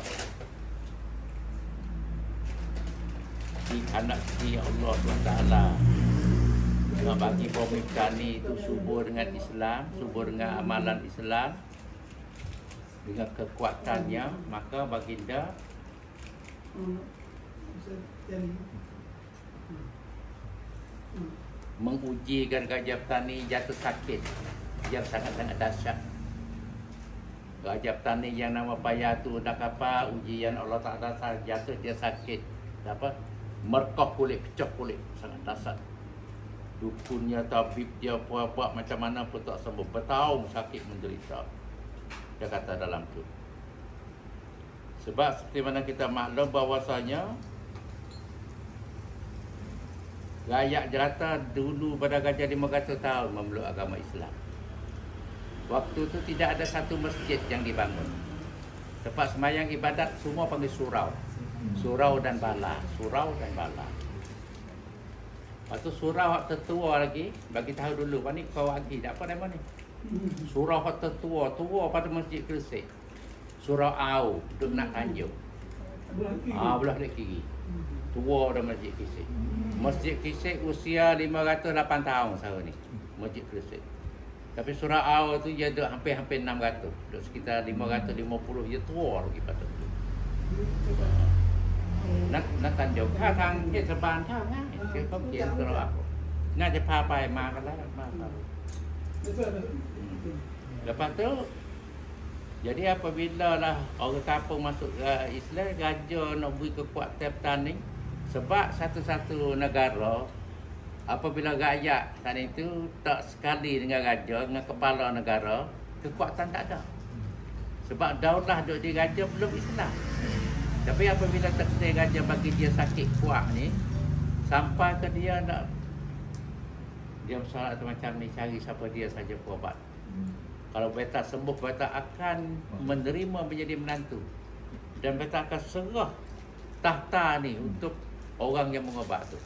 anak si Allah SWT yang bagi bumi petani itu subur dengan Islam, subur dengan amalan Islam, dengan kekuatannya, maka baginda mengujikan gajah petani jatuh sakit yang sangat-sangat dahsyat. Gajah petani yang nama payah tu nak apa, ujian Allah Ta'ala jatuh dia sakit, dapat merkoh kulit, pecah kulit, sangat dahsyat. Dukunnya, tabib dia buat macam mana pun tak sembuh, bertahun sakit menderita. Dia kata dalam tu. Sebab seperti mana kita maklum bahawasanya rakyat jelata dulu pada gajah 500 tahun memeluk agama Islam. Waktu tu tidak ada satu masjid yang dibangun. Tempat semayang ibadat semua panggil surau. Surau dan bala, surau dan bala. Lepas tu surau hak tertua lagi, bagi tahu dulu, ni kau lagi, tak apa nama ni. Surau hak tertua, tua pada Masjid Gresik. Surau Au, duduk nak Tanjung. Belah dekat kiri. Tua dah Masjid Gresik. Masjid Gresik usia 508 tahun sekarang ni. Masjid Gresik. Tapi Surau Au tu dia duduk hampir-hampir 600. Duduk sekitar 550, dia tua lagi pada tu. Nak Tanjung. Thang dia seban thang kan. Dia kau kian Surau Au.น่าจะพาไปมากันแล้วมาครับ Lepas tu, jadi apabila lah orang kampung masuk ke Islam, raja nak beri kekuatan petani. Sebab satu-satu negara, apabila rakyat sana itu tak sekali dengan raja, dengan kepala negara, kekuatan tak ada. Sebab daulah duduk di raja belum Islam. Tapi apabila takdir raja bagi dia sakit kuat ni, sampai ke dia nak dia masalah macam ni, cari siapa dia saja berubat. Kalau beta sembuh, beta akan menerima menjadi menantu. Dan beta akan serah tahta ni untuk orang yang mengubat tu.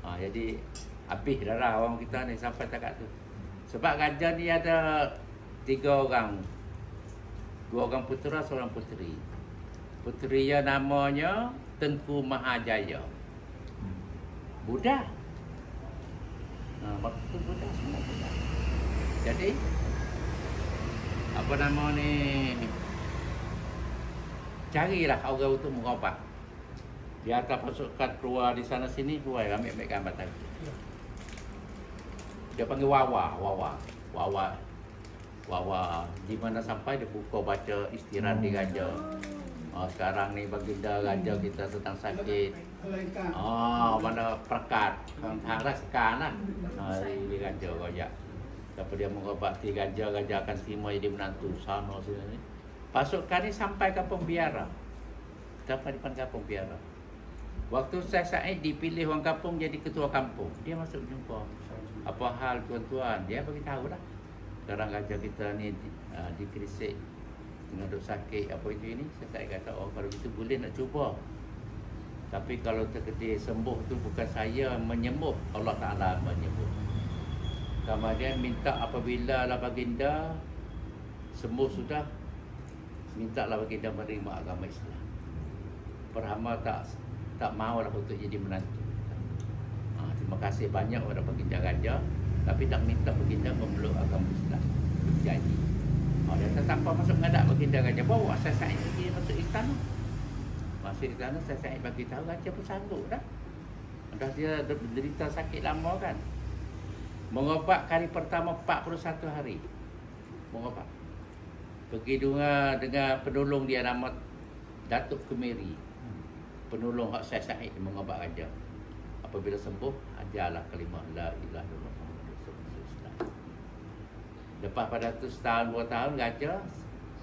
Jadi habis darah orang kita ni sampai takat tu. Sebab raja ni ada 3 orang. 2 orang putera, 1 orang puteri. Puteri yang namanya Tengku Mahajaya. Buddha. Waktu tu Buddha semua Buddha. Jadi apa nama ni, carilah orang itu mengobat. Dia akan pasukan keluar di sana sini, keluar ambil gambar tadi. Dia panggil Wawa. Di mana sampai dia buka baca istirahat di raja. Sekarang ni baginda raja kita sedang sakit. Mana perkat tang rasakan lah. Di raja raja. Tapi dia mengobati raja akan terima jadi menantu sana sini. Pasukan ni sampai kampung biara. Sampai depan kampung biara. Waktu Syekh Said dipilih orang kampung jadi ketua kampung, dia masuk jumpa. Apa hal tuan-tuan? Dia bagi tahu lah. Sekarang raja kita ni di Gresik dengan duk sakit apa itu ini. Saya kata, kalau itu boleh nak cuba. Tapi kalau terkedir sembuh tu bukan saya menyembuh, Allah Ta'ala menyembuh. Kemudian minta apabila lah baginda sembuh sudah, minta lah baginda menerima agama Islam. Perhama tak mau lah untuk jadi menantu. Terima kasih banyak kepada baginda raja, tapi tak minta baginda memeluk agama Islam. Janji. Dia tetap masuk menghadap baginda raja, bawa Syekh Said pergi masuk istana. Masuk istana, Syekh Said bagi tahu raja pun sanggup dah. Dah dia menderita sakit lama kan. Mengobat kali pertama 41 hari. Mengobat. Pergi dengan penolong dia nama Datuk Kemiri. Penolong hak Syekh Said mengobat raja. Apabila sembuh, ajarlah kalimah la ilaha illallah Muhammadur Rasulullah. Lepas pada tu setahun 2 tahun raja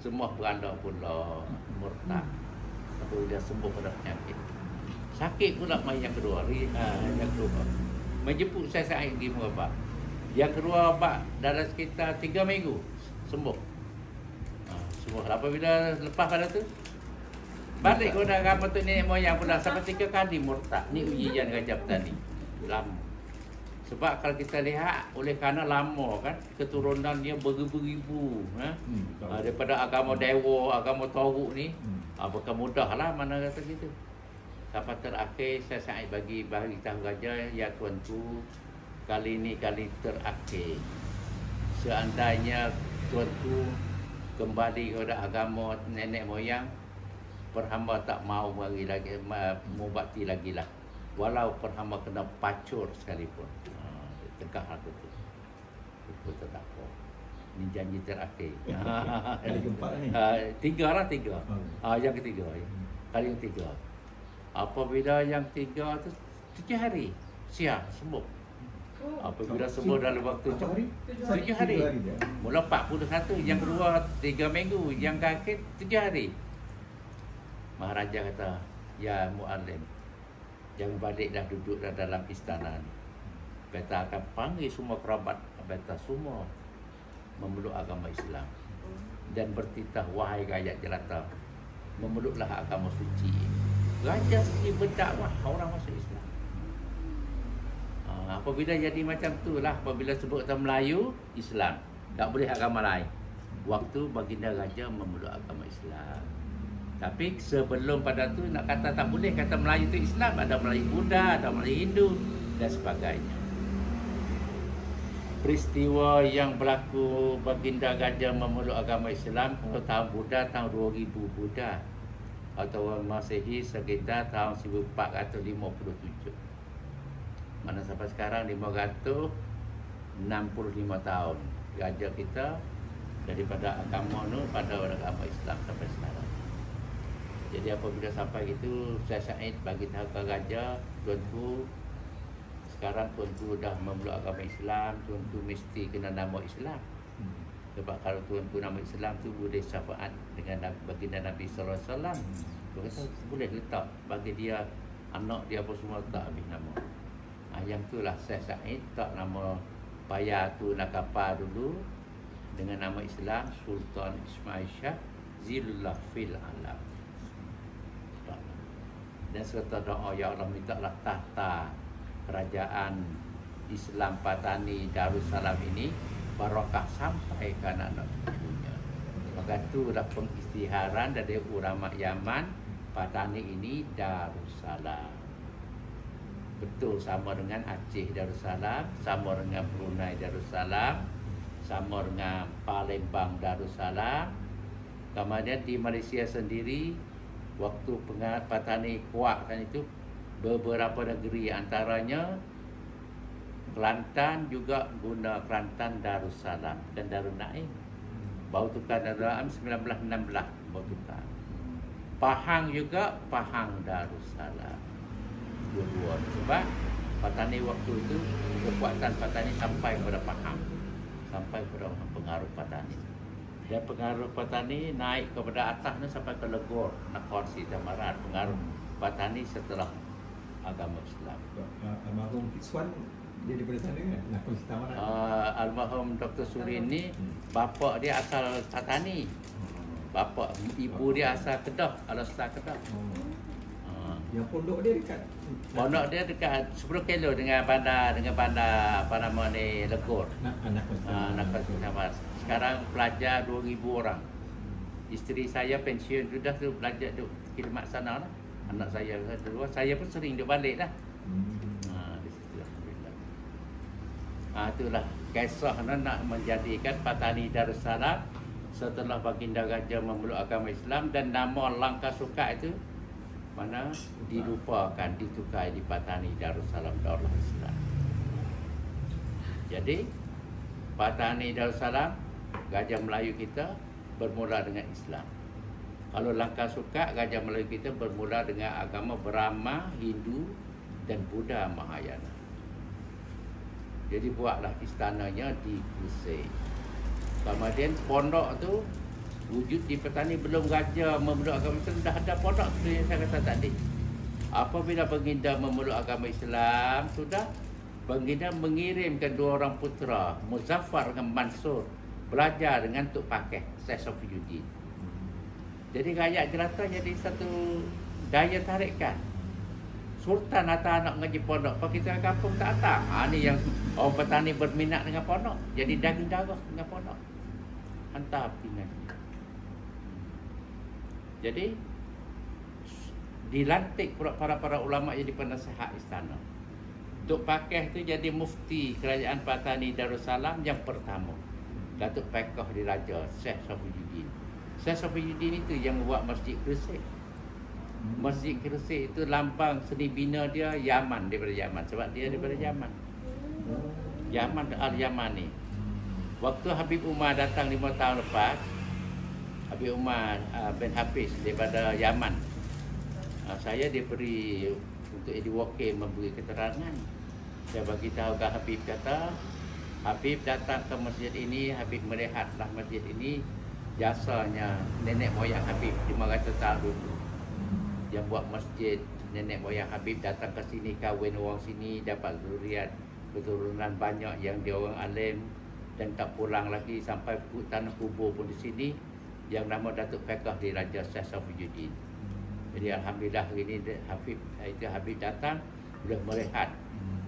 semua beranda pula murtad. Apabila sembuh pada penyakit. Sakit pula mai yang kedua, yang kedua. Menjemput Syekh Said pergi mengobat. Yang kedua obat dalam sekitar 3 minggu sembuh. Semua. Apabila lepas pada tu balik kepada agama tu nenek moyang pula sampai 3 kali murtad. Ni ujian raja petani. Lama. Sebab kalau kita lihat oleh kerana lama kan keturunan dia beribu-ribu daripada agama Dewa, agama Toruk ni bukan mudah lah mana kata gitu. Kapal terakhir saya sangat bagi tahu Raja, ya tuanku, kali ini kali terakhir. Seandainya tuanku kembali kepada agama nenek moyang, perhamba tak mau bagi lagi, mubakti lagi lah. Walau perhamba kena pacur sekalipun. Tegak aku tu. Itu tetap. Ini janji terakhir. Kali keempat ni. Tiga lah, tiga. Yang ketiga. Kali yang tiga. Apabila yang tiga tu 7 hari. Siap, sembuh. Apabila sembuh dalam waktu tu 7 hari. Mula 41, yang kedua 3 minggu, yang kaki 7 hari. Maharaja kata, ya Mu'alim, jangan balik dah duduk dah dalam istana ni. Beta akan panggil semua kerabat beta semua memeluk agama Islam dan bertitah, wahai rakyat jelata, memeluklah agama suci. Raja sendiri berdakwah orang masuk Islam. Apabila jadi macam tu lah, apabila sebut kata Melayu, Islam, tak boleh agama lain. Waktu baginda raja memeluk agama Islam. Tapi sebelum pada tu nak kata tak boleh kata Melayu tu Islam, ada Melayu Buddha, ada Melayu Hindu dan sebagainya. Peristiwa yang berlaku baginda raja memeluk agama Islam kalau tahun Buddha tahun 2000 Buddha atau orang Masehi sekitar tahun 1457. Mana sampai sekarang 565 tahun raja kita daripada agama nu pada agama Islam sampai sekarang. Jadi apabila sampai itu saya Said bagi tahu ke raja, tuanku, sekarang tuanku dah memeluk agama Islam, tuanku mesti kena nama Islam. Sebab kalau tuanku nama Islam tu boleh syafaat dengan baginda Nabi sallallahu alaihi wasallam. Tuan kata boleh letak bagi dia, anak dia apa semua tak habis nama. Yang itulah saya Said tak nama payah tu nak kapal dulu dengan nama Islam Sultan Ismail Shah Zilullah fil alam. Dan serta doa, ya Allah mintalah tahta kerajaan Islam Patani Darussalam ini barakah sampai ke anak-anak cucunya. Maka itulah pengisytiharan dari ulama Yaman, Patani ini Darussalam. Betul, sama dengan Aceh Darussalam, sama dengan Brunei Darussalam, sama dengan Palembang Darussalam. Kemudian di Malaysia sendiri, waktu Patani kuatkan itu, beberapa negeri antaranya Kelantan juga guna Kelantan Darussalam dan Darul Naim. Baru tukar Darul Naim 1916 baru tukar. Pahang juga Pahang Darussalam. Dua-dua sebab Patani waktu itu kekuatan Patani sampai kepada Pahang, sampai kepada pengaruh Patani. Dan pengaruh Patani naik kepada atas ni sampai ke Legor, Nakhon Si Thammarat, pengaruh Patani setelah agama Islam. Almarhum Kiswan dia daripada sana kan? Nakhon Si Thammarat. Almarhum Dr. Surin ni bapa dia asal Patani. Bapa ibu dia asal Kedah, Al-Astar Kedah. Yang pondok dia dekat. Pondok dia dekat 10 kilo dengan bandar apa nama ni, Legor. Nakhon Si Thammarat. Sekarang pelajar 2,000 orang. Isteri saya pensiun sudah tu belajar duk khidmat sana lah. Anak saya dulu, saya pun sering duk balik lah. Di situ alhamdulillah. Itulah kisah nak menjadikan Patani Darussalam setelah baginda raja memeluk agama Islam, dan nama Langkah Sukat itu mana dilupakan, ditukar di Patani Darussalam Daulah Islam. Jadi Patani Darussalam, Gajah Melayu kita bermula dengan Islam. Kalau Langkah Sukat, Gajah Melayu kita bermula dengan agama Brahma, Hindu dan Buddha Mahayana. Jadi buatlah istananya di Kusik. Kemudian pondok tu wujud di Patani belum raja memeluk agama Islam, dah ada pondok tu yang saya kata tadi. Apabila baginda memeluk agama Islam, sudah baginda mengirimkan 2 orang putera, Muzaffar dengan Mansur, belajar dengan Tok Pakeh, Syekh Safiyuddin. Jadi rakyat jelata jadi satu daya tarikan. Sultan hantar anak ngaji pondok, pak kita kampung tak hantar. Ni yang orang petani berminat dengan pondok, jadi daging darah dengan pondok. Hantar pergi ngaji. Jadi dilantik pula para ulama jadi penasehat istana. Datuk Pakeh tu jadi mufti kerajaan Patani Darussalam yang pertama. Datuk Pakeh diraja Syekh Safiyuddin. Syekh Safiyuddin itu yang buat Masjid Gresik. Masjid Gresik itu lambang seni bina dia Yaman, daripada Yaman, sebab dia daripada Yaman. Yaman Al-Yamani. Waktu Habib Umar datang 5 tahun lepas, Habib Umar bin Hafiz daripada Yaman, saya diberi untuk Eddie Walker memberi keterangan. Saya bagi tahu ke Habib, kata Habib datang ke masjid ini, Habib melihatlah masjid ini jasanya nenek moyang Habib 500 tahun dulu yang buat masjid. Nenek moyang Habib datang ke sini, kahwin orang sini, dapat zuriat keturunan banyak yang dia orang alim, dan tak pulang lagi sampai tanah kubur pun di sini yang nama Datuk Pakeh di Raja Syekh Safiyuddin. Jadi alhamdulillah hari ini Habib datang boleh melihat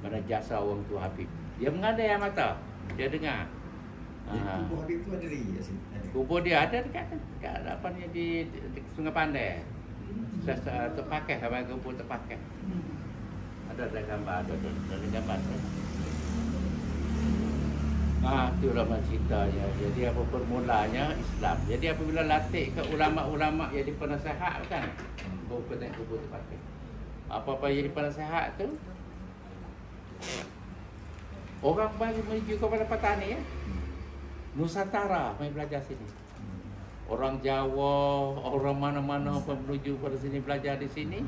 mana jasa orang tu Habib. Dia mengadai yang mata, dia dengar. Kubur Habib tu ada lagi kat sini? Kubur dia ada dekat apa ni di Sungai Pandai. Datuk Pakeh, kamar kubur Datuk Pakeh. Ada gambar, ada gambar. Itulah ceritanya. Jadi apa permulanya Islam. Jadi apabila latih ke ulama-ulama jadi penasehat kan, kubur tu pakai. Apa-apa jadi penasehat tu, orang bagi menuju kepada petani ya. Nusantara mai belajar sini. Orang Jawa, orang mana-mana pun menuju pada sini belajar di sini.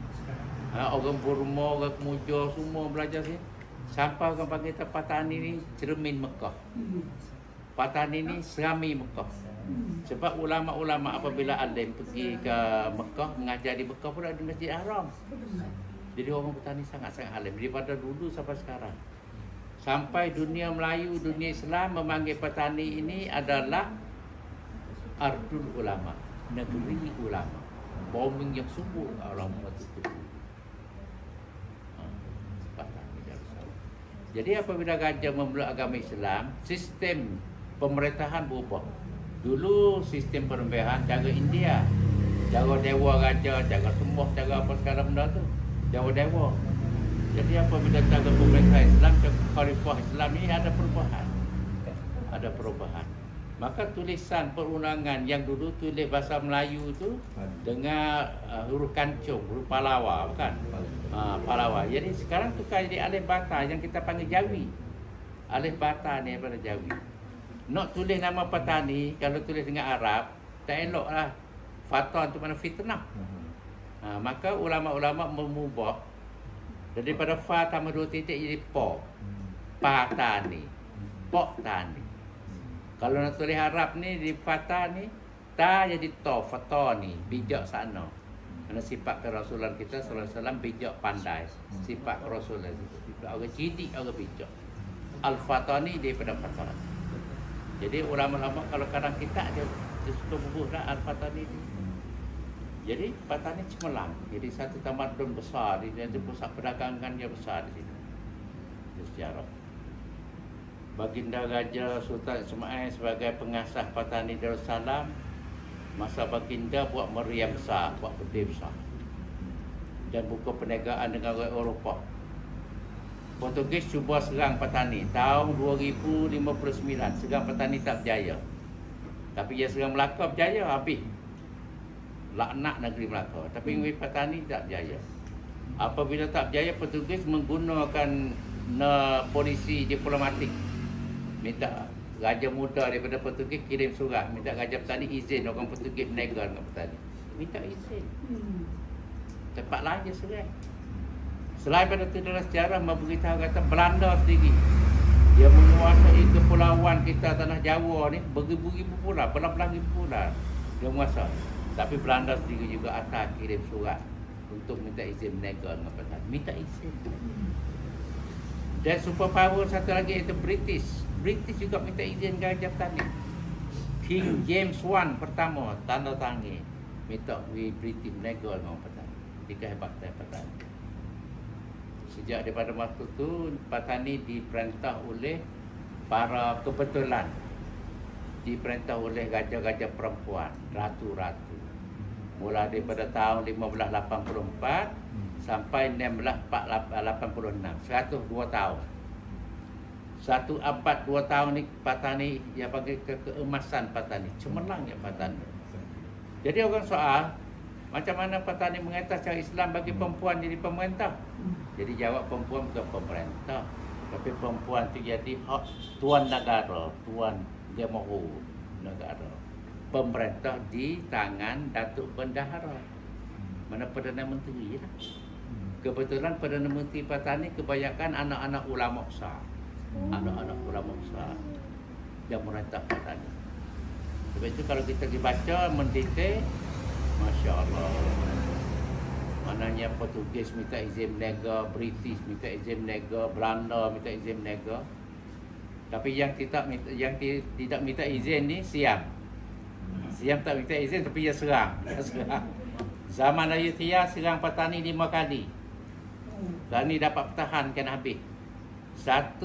Orang Burma, orang Kemuja semua belajar sini. Sampai orang panggil Patani ni cermin Mekah. Patani ni serami Mekah. Sebab ulama-ulama apabila alim pergi ke Mekah, mengajar di Mekah pula di Masjid Haram. Jadi orang Patani sangat-sangat alim daripada dulu sampai sekarang. Sampai dunia Melayu, dunia Islam memanggil Patani ini adalah Ardul Ulama, negeri ulama. Bombing yang subur orang itu. Jadi apabila Gajah memeluk agama Islam, sistem pemerintahan berubah. Dulu sistem pemerintahan cara India, cara dewa Gajah, cara sembah, cara apa sekarang benda tu, cara dewa. Jadi apabila cara pemerintahan Islam, cara khalifah Islam ni ada perubahan. Ada perubahan. Maka tulisan perundangan yang dulu tulis bahasa Melayu tu dengan huruf kancung, huruf Palawa, bukan? Palawa. Jadi sekarang tukar jadi alif bata yang kita panggil Jawi. Alif bata ni daripada Jawi. Nak tulis nama petani, kalau tulis dengan Arab, tak elok lah. Fatan tu mana fitnah. Maka ulama-ulama mengubah daripada fa tambah 2 titik jadi po. Patani. Pok tani. Kalau nak tulis Arab ni di fata ni, ta jadi to, fatani, bijak sana. Kerana sifat ke Rasulullah kita sallallahu alaihi wasallam bijak pandai. Sifat Rasulullah itu sifat orang cerdik, orang bijak. Al-fatani daripada fatani. Jadi ulama-ulama kalau kadang kita dia suka bubuh dah al-fatani ni. Jadi fatani cemerlang. Jadi satu tamadun besar, dia ada pusat perdagangan yang besar di sini. Itu sejarah. Baginda Raja Sultan Ismail sebagai pengasas Patani Darussalam, masa baginda buat meriam besar, buat bedil besar, dan buka perniagaan dengan orang Eropah. Portugis cuba serang Patani tahun 2059, serang Patani tak berjaya. Tapi dia serang Melaka berjaya, habis laknat negeri Melaka. Tapi Patani tak berjaya. Apabila tak berjaya, Portugis menggunakan polisi diplomatik, minta Raja muda daripada Portugis kirim surat minta Raja Petani izin orang Portugis berniaga dengan Petani. Minta izin. Tempat lain je serai. Selain pada itu dalam sejarah memberitahu kata Belanda sendiri dia menguasai kepulauan kita tanah Jawa ni beribu-ribu pulau, belah-belah ribu pulau dia menguasai. Tapi Belanda sendiri juga atas kirim surat untuk minta izin berniaga dengan Petani. Minta izin. Dan superpower satu lagi iaitu British. British juga minta izin Raja Petani. King James I pertama tanda tangan minta British berniaga dengan Petani. Di kehebatan Petani. Sejak daripada waktu itu Petani diperintah oleh para kebetulan, diperintah oleh raja-raja perempuan, ratu-ratu. Mula daripada tahun 1584 sampai 1686, 102 tahun. 1 abad 2 tahun ni Patani dia bagi keemasan Patani, cemerlangnya Patani. Jadi orang soal macam mana Patani mengatas cara Islam bagi perempuan jadi pemerintah. Jadi jawab perempuan bukan pemerintah, tapi perempuan tu jadi tuan negara, tuan dia mahu negara. Pemerintah di tangan Datuk Bendahara, mana Perdana Menteri lah. Kebetulan Perdana Menteri Patani kebanyakan anak-anak ulama besar. Anak-anak ulama besar yang merantau Patani. Sebab itu kalau kita dibaca mendetail, Masya Allah. Mananya Portugis minta izin berniaga, British minta izin berniaga, Belanda minta izin berniaga. Tapi yang tidak minta izin ni Siam. Siam tak minta izin tapi dia serang. Zaman Ayutthaya serang Patani 5 kali. Patani dapat pertahankan habis. 1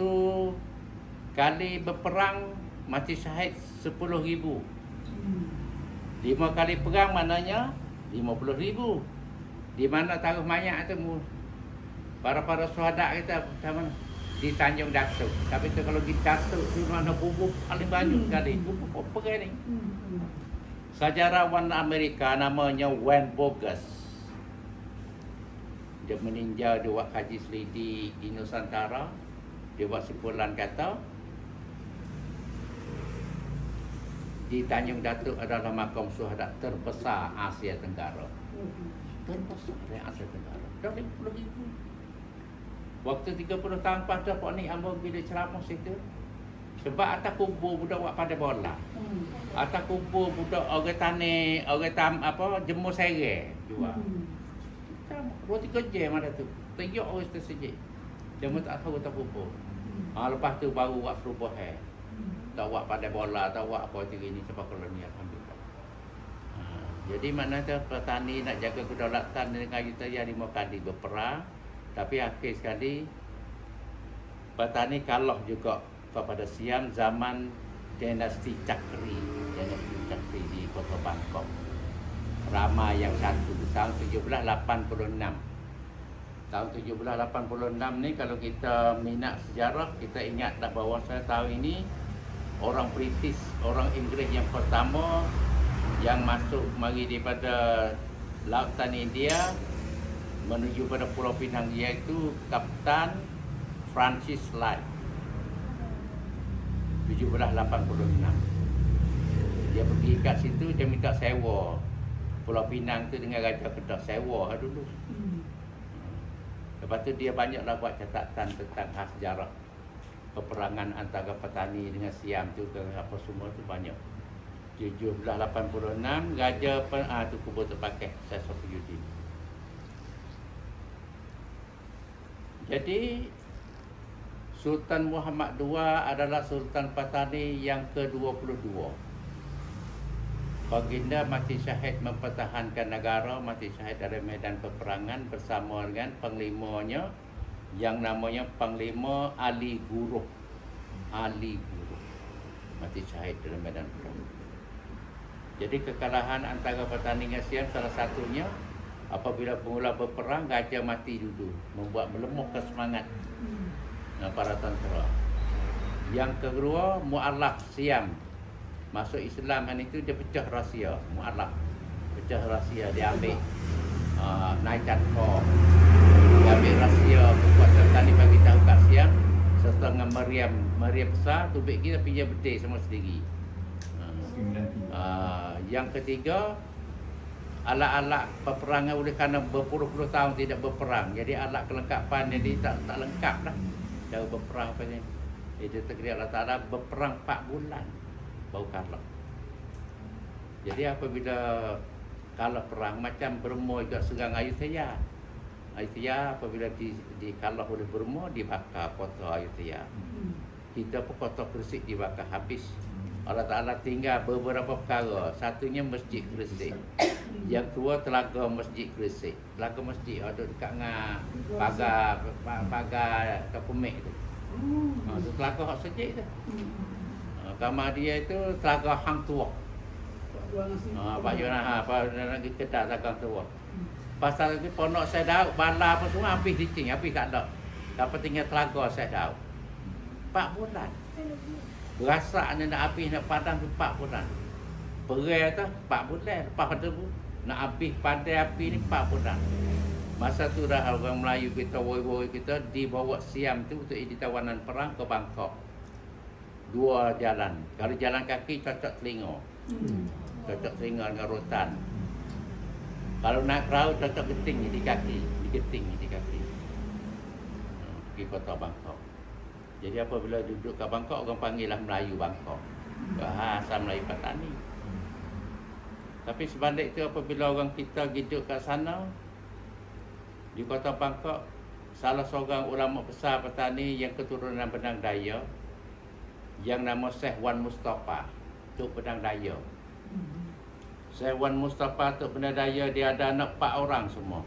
kali berperang mati syahid 10,000. 5 kali perang maknanya 50,000. Di mana taruh mayat tu para syuhada kita macam mana? Di Tanjung Datuk. Tapi tu kalau di Datuk di mana kubur paling banyak sekali. Kubur apa ni? Sejarawan Amerika namanya Wayne Bogus. Dia meninjau, dia buat kaji selidi di Nusantara. Dia buat simpulan kata di Tanjung Datuk adalah makam syuhada terbesar Asia Tenggara. Terbesar dari Asia Tenggara. Dah 50,000. Waktu 30 tahun pada Pak Nik Ambon bila ceramah situ. Sebab atas kubur budak buat pada bola. Atas kubur budak orang tani, jemur sereh jual. 2-3 jam ada tu. Tengok orang tersejik. Dia pun tak tahu tak kubur. Lepas tu baru buat perubahan. Tak buat pada bola, tak buat apa macam ini sebab kolonial Alhamdulillah. Jadi maknanya petani nak jaga kedaulatan dengan Ayutthaya 5 kali berperang. Tapi akhir sekali petani kalah juga kepada Siam zaman dinasti Chakri. Dinasti Chakri di Kota Bangkok. Rama yang satu tahun 1786. Tahun 1786 ni kalau kita minat sejarah, kita ingat tak bahawa saya tahu ini orang British, orang Inggeris yang pertama yang masuk mari daripada lautan India menuju pada Pulau Pinang, iaitu Kapten Francis Light. 1786. Dia pergi kat situ, dia minta sewa Pulau Pinang tu dengan Raja Kedah, sewa dulu. Lepas tu dia banyaklah buat catatan tentang sejarah peperangan antara petani dengan Siam tu ke apa semua tu banyak. 1786 Raja tu kubur terpakai Syekh Safiyuddin. Jadi Sultan Muhammad II adalah Sultan Patani yang ke-22. Baginda mati syahid mempertahankan negara, mati syahid dari medan peperangan bersama dengan panglimanya yang namanya Panglima Ali Guruh. Ali Guruh mati syahid dalam medan perang. Jadi kekalahan antara Patani dengan Siam salah satunya apabila mula berperang, gajah mati dulu, membuat melemahkan semangat para tentera. Yang kedua, Mu'allaf Siam masuk Islam kan itu dia pecah rahsia. Mu'allaf pecah rahsia, dia ambil naikkan kor, dia ambil rahsia kekuatan tani bagi tahu kat Siam serta dengan Maryam besar tubik kita tapi dia bedil sama sendiri. Yang ketiga, alat-alat peperangan oleh kerana berpuluh-puluh tahun tidak berperang, jadi alat kelengkapan jadi tak lengkap lah cara berperang apa ni. Dia takdir Allah Ta'ala berperang 4 bulan baru kalah. Jadi apabila kalah perang macam Burma juga serang Ayutthaya. Ayutthaya apabila dikalah oleh Burma, dibakar kota Ayutthaya. Kita pun kota Gresik dibakar habis. Allah Ta'ala tinggal beberapa perkara. Satunya Masjid Gresik. Yang kedua Telaga Masjid Gresik. Telaga Masjid ada dekat dengan pagar Kapumik tu. Itu telaga hak sejik tu. Kamar dia itu Telaga Hang Tuah. jual nasi. Pak Yona apa lagi kedak dagang tua. Pasal itu pondok saya dauk bala apa semua habis dicing, habis tak ada. Dapat tinggal telaga saya dauk. 4 bulan. Berasa nak habis nak padam tu 4 bulan. Perai tu 4 bulan. Lepas tu nak habis padai api ni 4 bulan. Masa tu dah orang Melayu kita, woi-woi kita dibawa Siam tu untuk di tawanan perang ke Bangkok. 2 jalan. Kalau jalan kaki cocok telinga. Cocok telinga dengan rotan. Kalau nak perahu cocok geting di kaki, digeting di kaki. Pergi kota Bangkok. Jadi apabila duduk kat Bangkok, orang panggil lah Melayu Bangkok. Bahasa Melayu Patani. Tapi sebalik tu apabila orang kita hidup kat sana, di kota Bangkok, salah seorang ulama besar petani yang keturunan Penang Daya, yang nama Syekh Wan Mustafa, Tok Penang Daya. Syekh Wan Mustafa Tok Penang Daya, dia ada anak 4 orang semua.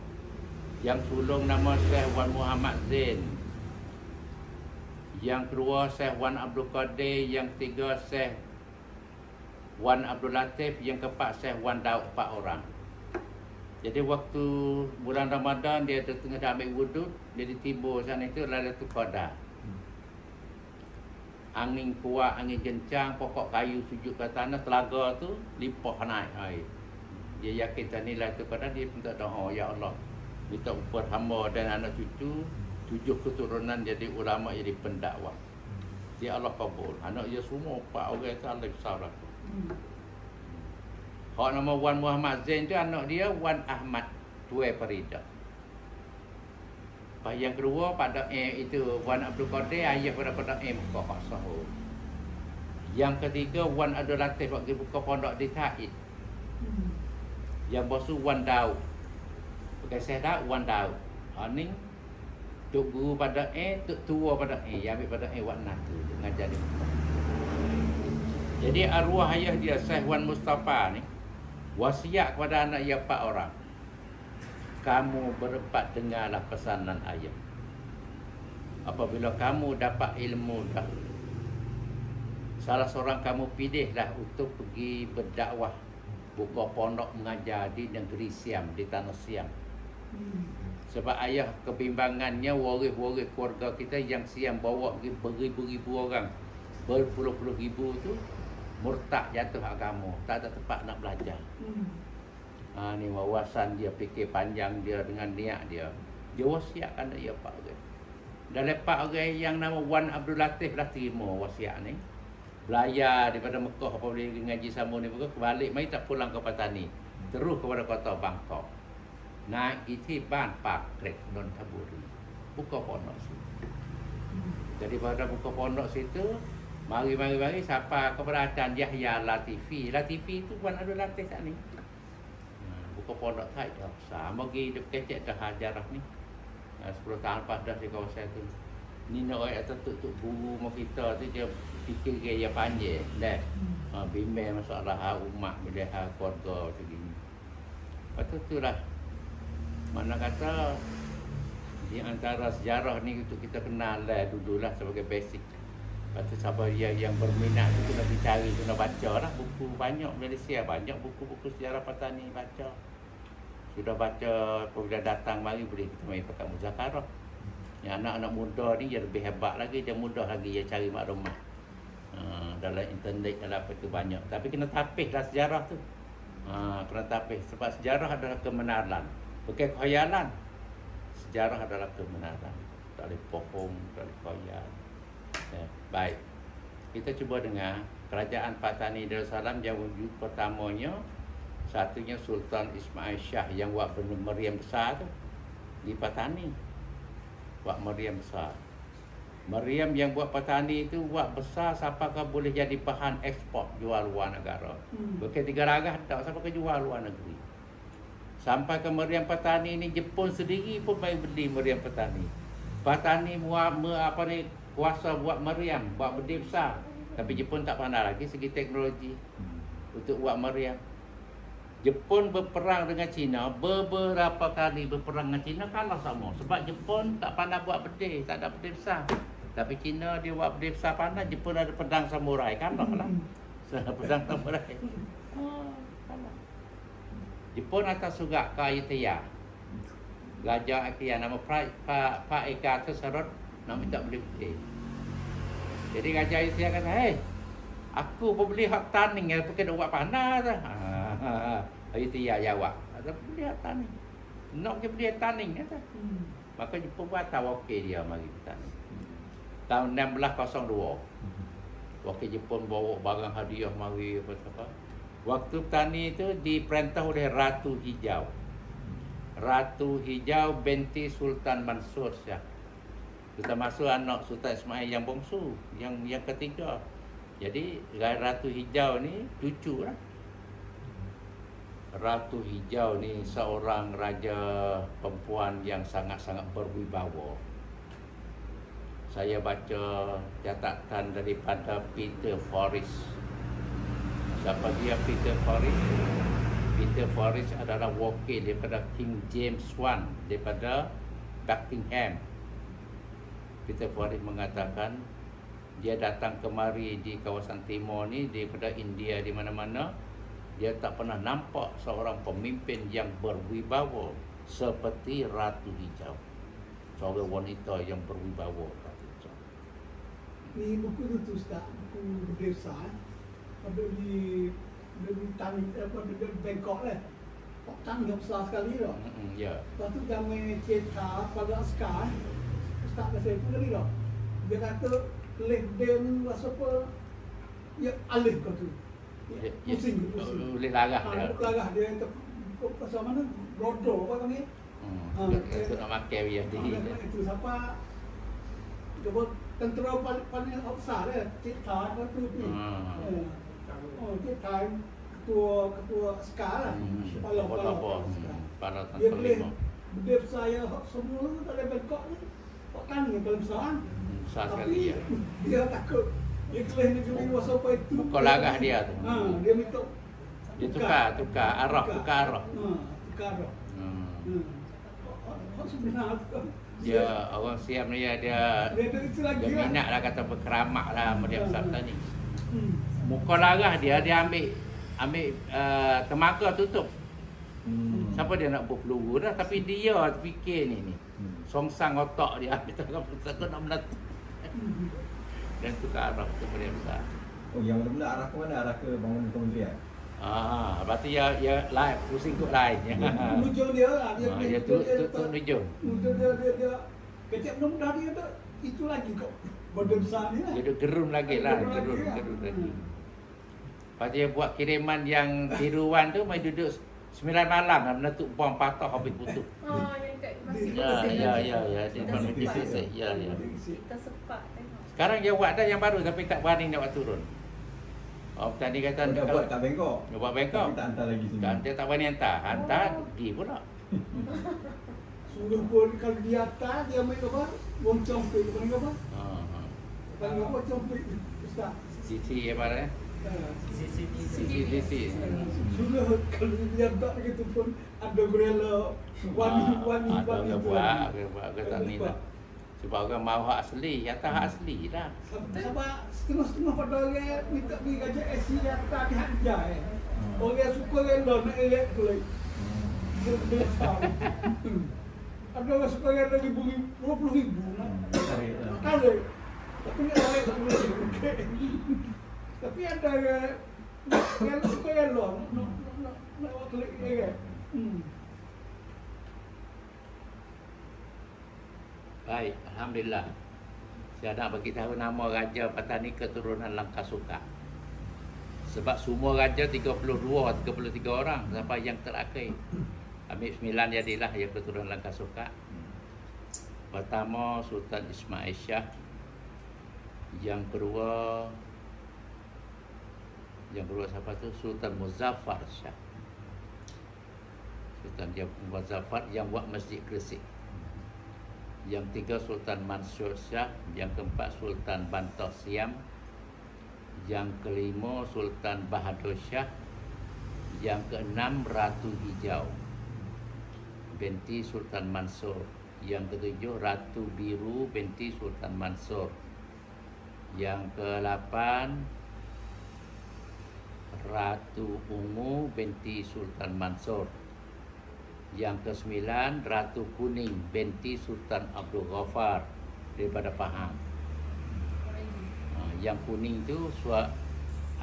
Yang sulung nama Syekh Wan Muhammad Zain. Yang kedua Syekh Wan Abdul Qadir, yang ketiga Syekh Wan Abdul Latif, yang keempat Syekh Wan Daud, 4 orang. Jadi waktu bulan Ramadan dia tengah ambil wuduk, dia di timur sana itu Lailatul Qadar. Angin kuat, angin kencang, pokok kayu sujud ke tanah, telaga tu limpah naik air. Dia yakin tadi Lailatul Qadar, dia minta doa, ya Allah, minta upah hamba dan anak cucu 7 keturunan jadi ulama, jadi pendakwah. Ya Allah kabul. Anak dia semua 4 orang tu Allah besar tu. Hak nama Wan Muhammad Zain tu anak dia Wan Ahmad Tuai Farida. Pak yang kedua pada itu Wan Abdul Qadir, ayah pada buka Pak Sahur. Yang ketiga Wan Abdul Latif bagi buka pondok di Taid. Yang bosu Wan Daud. Pakai saya Daud Wan Daud. Ni tok guru pada tok tua pada yang ambil pada Wan Natu mengajar di Mekah. Jadi arwah ayah dia Syekh Wan Mustafa ni wasiat kepada anak dia 4 orang. Kamu berempat dengarlah pesanan ayah. Apabila kamu dapat ilmu dah, salah seorang kamu pilihlah untuk pergi berdakwah, buka pondok mengajar di negeri Siam, di tanah Siam. Sebab ayah kebimbangannya waris-waris keluarga kita yang Siam bawa beribu-ribu orang, berpuluh-puluh ribu tu murtad, jatuh agama, tak ada tempat nak belajar. Ni wawasan dia, fikir panjang dia dengan niat dia. Dia wasiatkan dia 4 orang. Dan 4 orang yang nama Wan Abdul Latif dah terima wasiat ni. Belayar daripada Mekah apabila ngaji sama ni Mekah, balik mai tak pulang ke Patani. Terus kepada kota Bangkok. Naik iti ban Pak Krek Nonthaburi. Buka pondok situ. Jadi pada buka pondok situ, mari siapa kepada Adan Yahya Latifi. Latifi tu Wan Abdul Latif tak ni. Buka pondok tak dah besar. Bagi dia kecek dah ajarah ni. 10 tahun lepas dah di kawasan tu. Ni nak orang atau tuk guru mak kita tu dia fikir gaya panjang dah. Bimbing masalah umat, bimbing keluarga macam ni. Lepas tu lah. Mana kata di antara sejarah ni untuk kita kenal lah dululah sebagai basic. Lepas tu siapa yang berminat tu kena dicari, kena baca lah buku banyak Malaysia, banyak buku-buku sejarah Patani baca. Sudah baca, apabila datang mari boleh kita main pakai muzakarah. Yang anak-anak muda ni dia lebih hebat lagi, dia mudah lagi dia cari maklumat. Dalam internet, dalam apa tu banyak. Tapi kena tapih lah sejarah tu. Kena tapih. Sebab sejarah adalah kebenaran. Bukan khayalan. Sejarah adalah kebenaran. Tak boleh bohong, tak boleh khayal. Baik. Kita cuba dengar kerajaan Patani Darussalam yang wujud pertamanya. Satunya Sultan Ismail Shah yang buat meriam besar tu di Patani. Buat meriam besar. Meriam yang buat Patani itu buat besar siapakah boleh jadi bahan ekspor jual luar negara. Bukan 3 ragah tak siapakah jual luar negeri. Sampai ke meriam Patani ni Jepun sendiri pun main beli meriam Patani. Patani kuasa buat meriam, buat benda besar. Tapi Jepun tak pandai lagi segi teknologi untuk buat meriam. Jepun berperang dengan China, beberapa kali berperang dengan China kalah sama. Sebab Jepun tak pandai buat benda, tak ada benda besar. Tapi China dia buat benda besar pandai, Jepun ada pedang samurai, kalah lah. Pedang samurai. Jepun atas juga ke Ayutthaya. Raja Ayutthaya nama Pak Eka Tersarut nak minta beli putih. Jadi Raja Ayutthaya kata, "Hei, aku beli hak taning ya, pakai buat panah dah." Ayutthaya jawab, "Ada beli hak taning. Nak je beli hak taning kata." Maka Jepun buat tahu okey dia mari taning. Tahun 1602. Wakil Jepun bawa barang hadiah mari apa-apa. Waktu petani itu diperintah oleh Ratu Hijau. Ratu Hijau binti Sultan Mansur Shah. Termasuk anak Sultan Ismail yang bongsu, yang ketiga. Jadi Ratu Hijau ni cucu lah. Ratu Hijau ni seorang raja perempuan yang sangat-sangat berwibawa. Saya baca catatan daripada Peter Forrest. Siapa dia Peter Forrest? Peter Forrest adalah wakil daripada King James I daripada Buckingham. Peter Forrest mengatakan dia datang kemari di kawasan timur ni daripada India di mana-mana, dia tak pernah nampak seorang pemimpin yang berwibawa seperti Ratu Hijau. Seorang wanita yang berwibawa. Ni buku tu Ustaz, buku desa ada di Tanjung apa di Bangkok lah. Tanjung besar sekali dah. Ya. Lepas tu kami cerita pada askar Ustaz kata itu kali dah. Dia kata kelih dem rasa apa ya alih kau tu. Pusing. Boleh larah dia. Larah dia pasal mana? Rodo apa kami? Itu nak makan dia tinggi. Itu siapa? Coba tentera paling besar dia, Cik Tan tu ni. Cik Tan ketua askar lah. Para dia boleh tentera. dia saya semua tak ada Bangkok ni. Pak Tan ni paling besar. Besar sekali Tapi ya. dia takut. Dia kelih negeri wasapa itu. Buka larah dia tu. Dia minta Dia tukar arah. tukar arah. Sebenarnya Dia orang Siam ni dia itu lagi lah. minat lah kata berkeramak lah Meriam Sabta ni. Muka larah dia ambil temaga tutup. Siapa dia nak berpeluru dah, tapi dia fikir ni. Songsang otak dia ambil takut nak meletup. Dan tukar arah ke Meriam Sabta. Oh, yang mula-mula arah ke mana? Arah ke bangunan kementerian? Berarti ya lain, pusing kot lain. Nujung dia lah. Dia tu nujung. Nujung dia kecil mudah dia tu itu lagi kok. Badan besar ni lah. Dia duduk gerun lagi lah. Gerun lagi. Lepas dia buat kiriman yang tiruan tu, mai duduk 9 malam lah menutup bom patah habis putus. Yang kat masjid. Ya. Dia Kita lebih sempat. sesek. Ya. Kita sepak tengok. Sekarang dia buat dah yang baru tapi tak berani nak buat turun. Tadi kata Dia buat kat Bangkok. Dia buat Bangkok. Tapi tak hantar lagi sini. Dia tak berani hantar pergi pula. Suruh pun kalau di atas dia ambil apa? Wong compik paling apa? Paling apa compik Ustaz? Sisi apa dah? Sisi. Sudah kalau dia tak begitu pun ada gorela wangi Ada buat ke tak ni lah. Sebab orang mahu hak asli, atas hak asli lah. Sebab setengah-setengah pada orang minta beli gajah SC atas di hak dia. Orang suka rela nak elak tu lagi. Ada orang suka rela RM20,000 nak tarik. Tapi ni tarik tak boleh. Tapi ada yang suka rela nak buat klik kan. Baik, Alhamdulillah. Saya nak bagi tahu nama Raja Patani keturunan Langkasuka. Sebab semua raja 32, 33 orang sampai yang terakhir. Ambil 9 jadilah yang keturunan Langkasuka. Pertama Sultan Ismail Shah. Yang kedua siapa tu? Sultan Muzaffar Shah. Sultan Muzaffar yang buat Masjid Gresik. Yang tiga Sultan Mansur Shah, yang keempat Sultan Bantoh Siam, yang kelima Sultan Bahadur Shah, yang keenam Ratu Hijau binti Sultan Mansur, yang ketujuh Ratu Biru binti Sultan Mansur, yang ke-8 Ratu Ungu binti Sultan Mansur. Yang ke-9 Ratu Kuning binti Sultan Abdul Ghaffar daripada Pahang. Yang kuning tu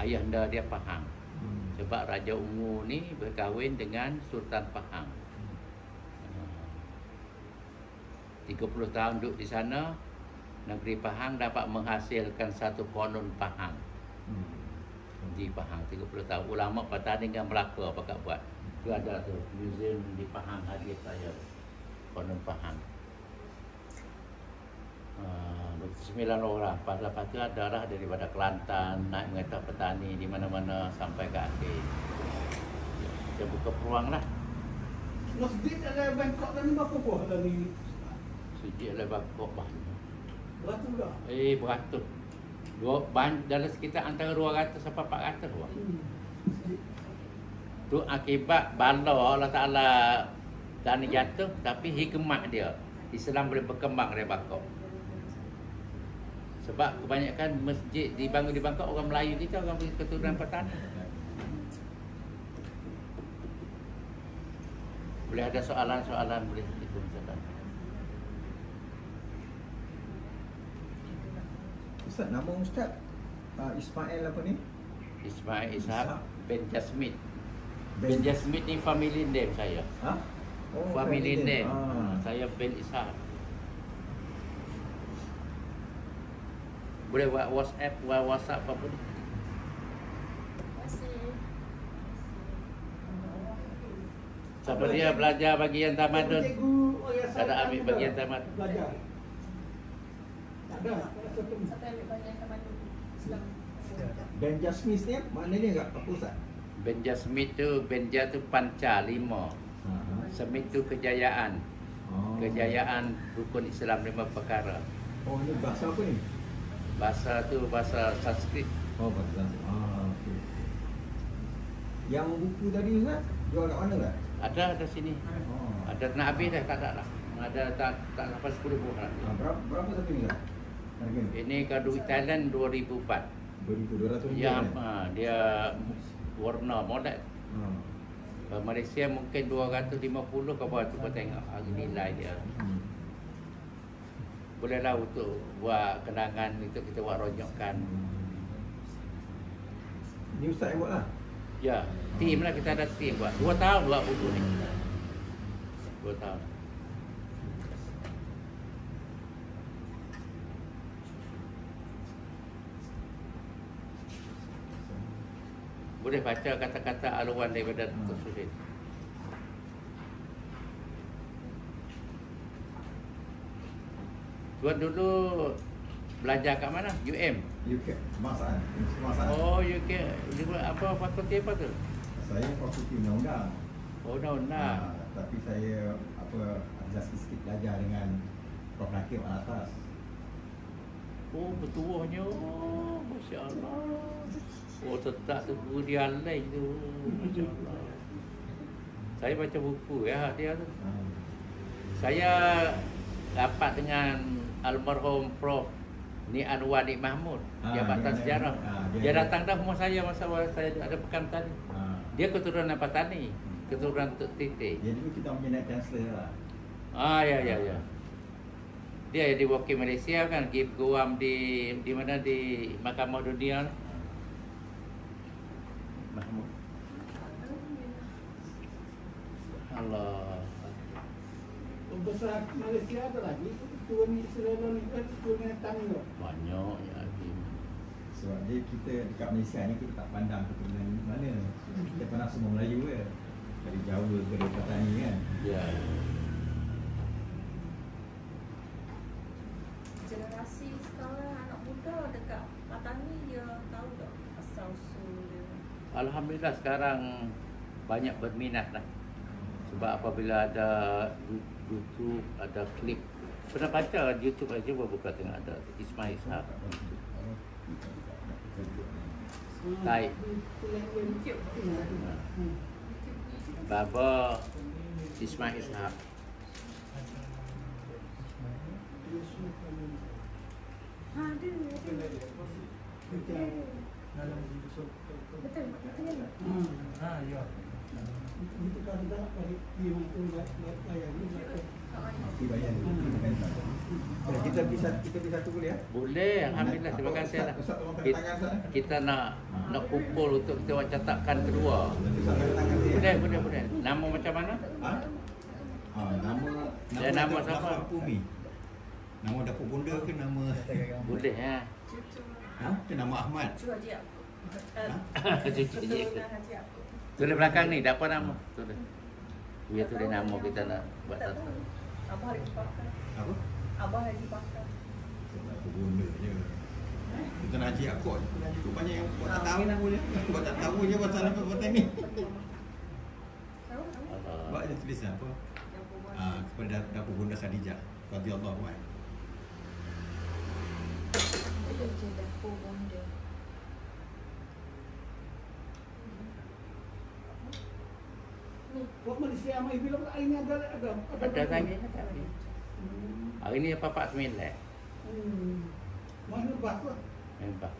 ayahanda dia Pahang. Sebab Raja Ungu ni berkahwin dengan Sultan Pahang. 30 tahun duduk di sana, negeri Pahang dapat menghasilkan satu konon Pahang. Di Pahang 30 tahun. Ulama Patani dengan Melaka apa kat buat. Tu ada tu museum di Pahang hadir saya. Konon Pahang. 9 orang. Lepas tu ada lah daripada Kelantan, naik mengetah petani di mana-mana sampai ke akhir. Kita buka peluang lah. Masjid ada Bangkok dan berapa buah dari Sujud oleh Bangkok banyak. beratus dah. Beratus. Dalam sekitar antara 200 sampai 400 buah. Tu akibat bala Allah Ta'ala tanah jatuh, tapi hikmat dia. Islam boleh berkembang dari Bangkok. Sebab kebanyakan masjid dibangun di Bangkok orang Melayu kita, orang keturunan petani. Boleh ada soalan-soalan boleh itu misalkan. Ustaz, nama Ustaz Ismail apa ni? Ismail Ishaq bin Jasmine. Ben- Bin Jasmine ni family name saya. Ha? Family name. Ah. Saya bin Ishaq. Boleh buat WhatsApp, buat WhatsApp apa pun. Siapa dia belajar bagian tamadun? Tak ada ambil bagian tamadun. Belajar. Tak ada. Satu. Siapa yang ambil bagian tamadun Islam? Ben Jasmine ni maknanya enggak apa Ustaz? Benja Smith tu, Benja tu panca 5. Smith tu kejayaan. Oh. Kejayaan rukun Islam 5 perkara. Oh, ni bahasa apa ni? Bahasa tu bahasa Sanskrit. Oh, bahasa. Okey. Yang buku tadi Ustaz jual kat mana tak? Ada sini. Oh. Ada nak habis dah, tak ada lah. Ada tak sampai 10 buah lah. Berapa satu ni Ustaz? Harga? Ini kado Thailand 2004. 2,200 Yang kan? dia warna model. Malaysia mungkin 250 ke bawah tu kau tengok harga nilai dia. Bolehlah untuk buat kenangan, untuk kita buat rojokkan. Ni Ustaz yang buat lah? Ya, tim lah, kita ada tim buat. 2 tahun buat buku ni. 2 tahun. Boleh baca kata-kata aluan daripada Dr. Sudin. Tuan dulu belajar kat mana? UM? UK, kebangsaan. Kebangsaan. Oh, UK. Apa fakulti apa tu? Saya fakulti undang-undang. Oh, undang-undang. Tapi saya ada sikit belajar dengan Prof Nakib atas. Oh, bertuahnya. Masya Allah. Oh, tetap tu guru dia lain tu. Masya Allah. Saya baca buku ya dia tu. Saya dapat dengan almarhum Prof Ni Anwar Nik Mahmud, Jabatan Sejarah. Dia datang dah rumah saya masa saya ada pekan tani. Dia keturunan petani, keturunan Tok Titi. Jadi dulu kita punya naik chancellor lah. Ya. Dia di wakil Malaysia kan, pergi guam di mana di Mahkamah Dunia. Mahmud. Allah. Besar Malaysia ada lagi. Tuan Israel ni kan tuan tani tu. Banyak ya. Sebab dia kita dekat Malaysia ni kita tak pandang keturunan mana. Kita pandang semua Melayu ke. Dari Jawa ke dari petani kan. Ya. Generasi sekarang anak muda dekat petani dia tahu tak asal usul dia? Alhamdulillah sekarang banyak berminat lah. Sebab apabila ada YouTube, ada klip. Pernah baca YouTube aja buka tengok ada Ismail Ishaq. Baik. Baba Ismail Ishaq. Ada. dalam busuk. Betul, betul kan? Ya. Itu kan dah bagi dia itu buat bayar ni. Dibayar dulu. Kita bisa tunggu ya. Boleh, alhamdulillah, terima kasih lah. Kita nak kumpul untuk kita buat cetakan kedua. Boleh. Nama macam mana? Nama siapa? Umi. Nama dapur bonda ke nama? Boleh ya. Ke nama Ahmad? Cuba Haji aku. Cuci je. Haji aku. Tulis belakang ni, dah apa nama? Tulis. Biar tulis nama kita nak buat Tak satu. tahu. Abah Haji Pakar. Apa? Abah Haji Pakar. Dapur bonda je. Kita nak Haji Akot. Rupanya yang buat tak tahu dia. Buat tak tahu je pasal apa ni. Tahu? Buat je tulis apa? Kepada dapur bonda Khadijah radhiyallahu anha. Itu je dapur bonda. Buat Malaysia mai film ini ada. Ada lagi tak? Hari ni apa 49? Mana bahasa? Nampak.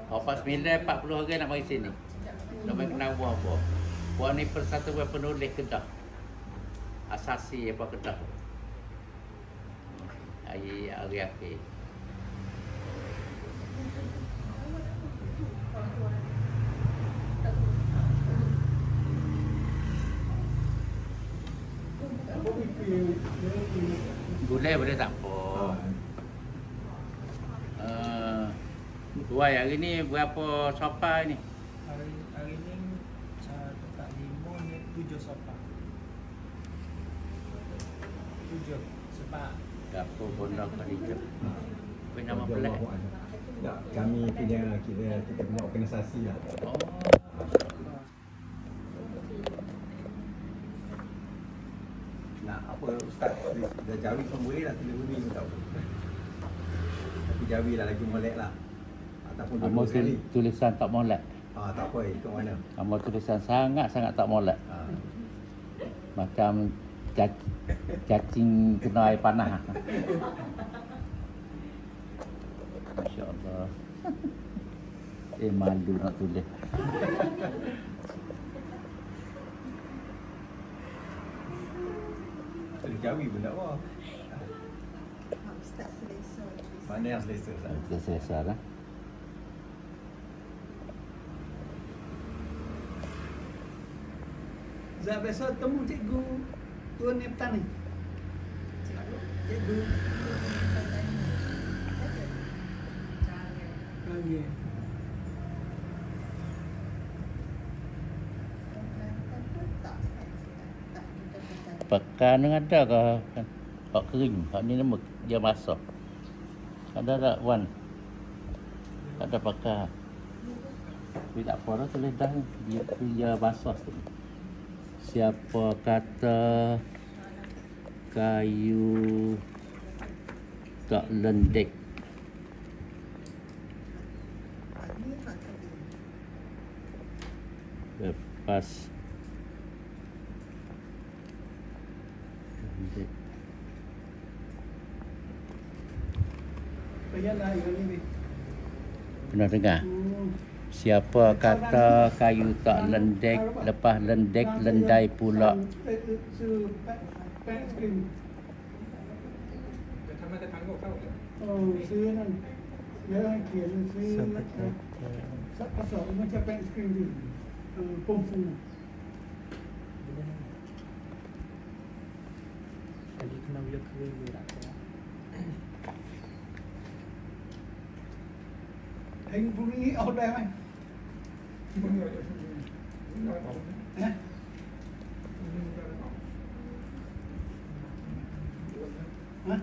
49 40 orang nak mari sini. Nak main kenal buah-buah. Puan ni persatuan penulis Kedah. Asasi apa Kedah. Hari akhir. Boleh tak apa. Tuai hari ni berapa sopa ni? Hari ni saya letak 5 ni 7 sopa. 7 sebab Dapur Bonda Khadijah. Apa nama pelik? Tak, kami punya kita punya organisasi lah. Oh. Nak apa Ustaz dah Jawi pun boleh lah tulis budi pun tak apa. Tapi Jawi lah lagi molek lah. Ataupun Nama dua sekali. tulisan tak molek. Tak apa, ikut mana. Nama tulisan sangat-sangat tak molek. Macam cacing kena air panah. Masya Allah. Malu nak tulis. Tulis Jawi pun tak apa. Ustaz selesa. Mana yang selesa Ustaz? Kita selesai lah. Zat biasa temu cikgu Tuan Neptan ni. Cikgu. Okay. Pekan ni ada ke? Hak kering. Hak ni lemak. Dia basah. Ada tak Wan? Tak ada pakar. Tapi tak apa lah tulis dah. Dia basah tu. Siapa kata kayu tak lendek? Lepas lendek. Bayarlah yang ini. Pernah dengar? Siapa kata kayu tak lendek, lepas lendek lendai pula. Oh, saya kan. Dia kira saya pasal macam pen screen tu. Pemfu. Jadi kena bila kering dia tak tahu. Anh bunyi order mai. Eh? Hah?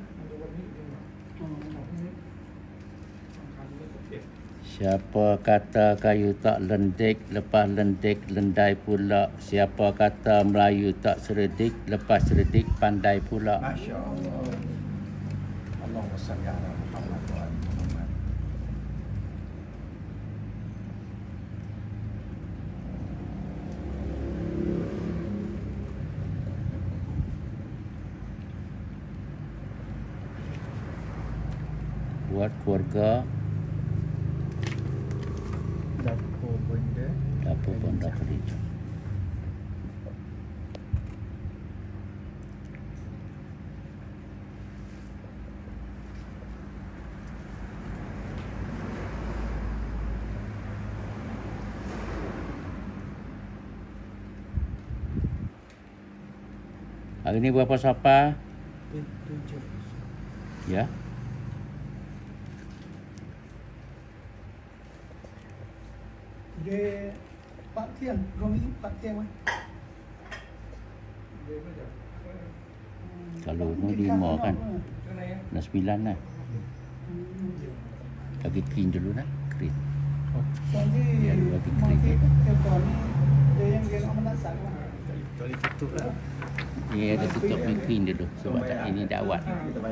Siapa kata kayu tak lendek, lepas lendek lendai pula. Siapa kata Melayu tak seredik, lepas seredik pandai pula. Masya Allah. Allahumma salli ala Muhammad wa ali Muhammad. Buat keluarga Dapur pun dapur hijau. Hari ni berapa siapa? 7. Ya. Dia 4 tiang, 2 minggu 4 tiang kan. Kalau mau 5 kan. Dah 9 lah. Bagi clean dulu lah. Clean. Jadi Ya, dia bagi clean. Kita ni dia yang dia nak menasak lah. Dia ada tutup ni clean dulu. Sebab tak ini dah awal. Kita bayar.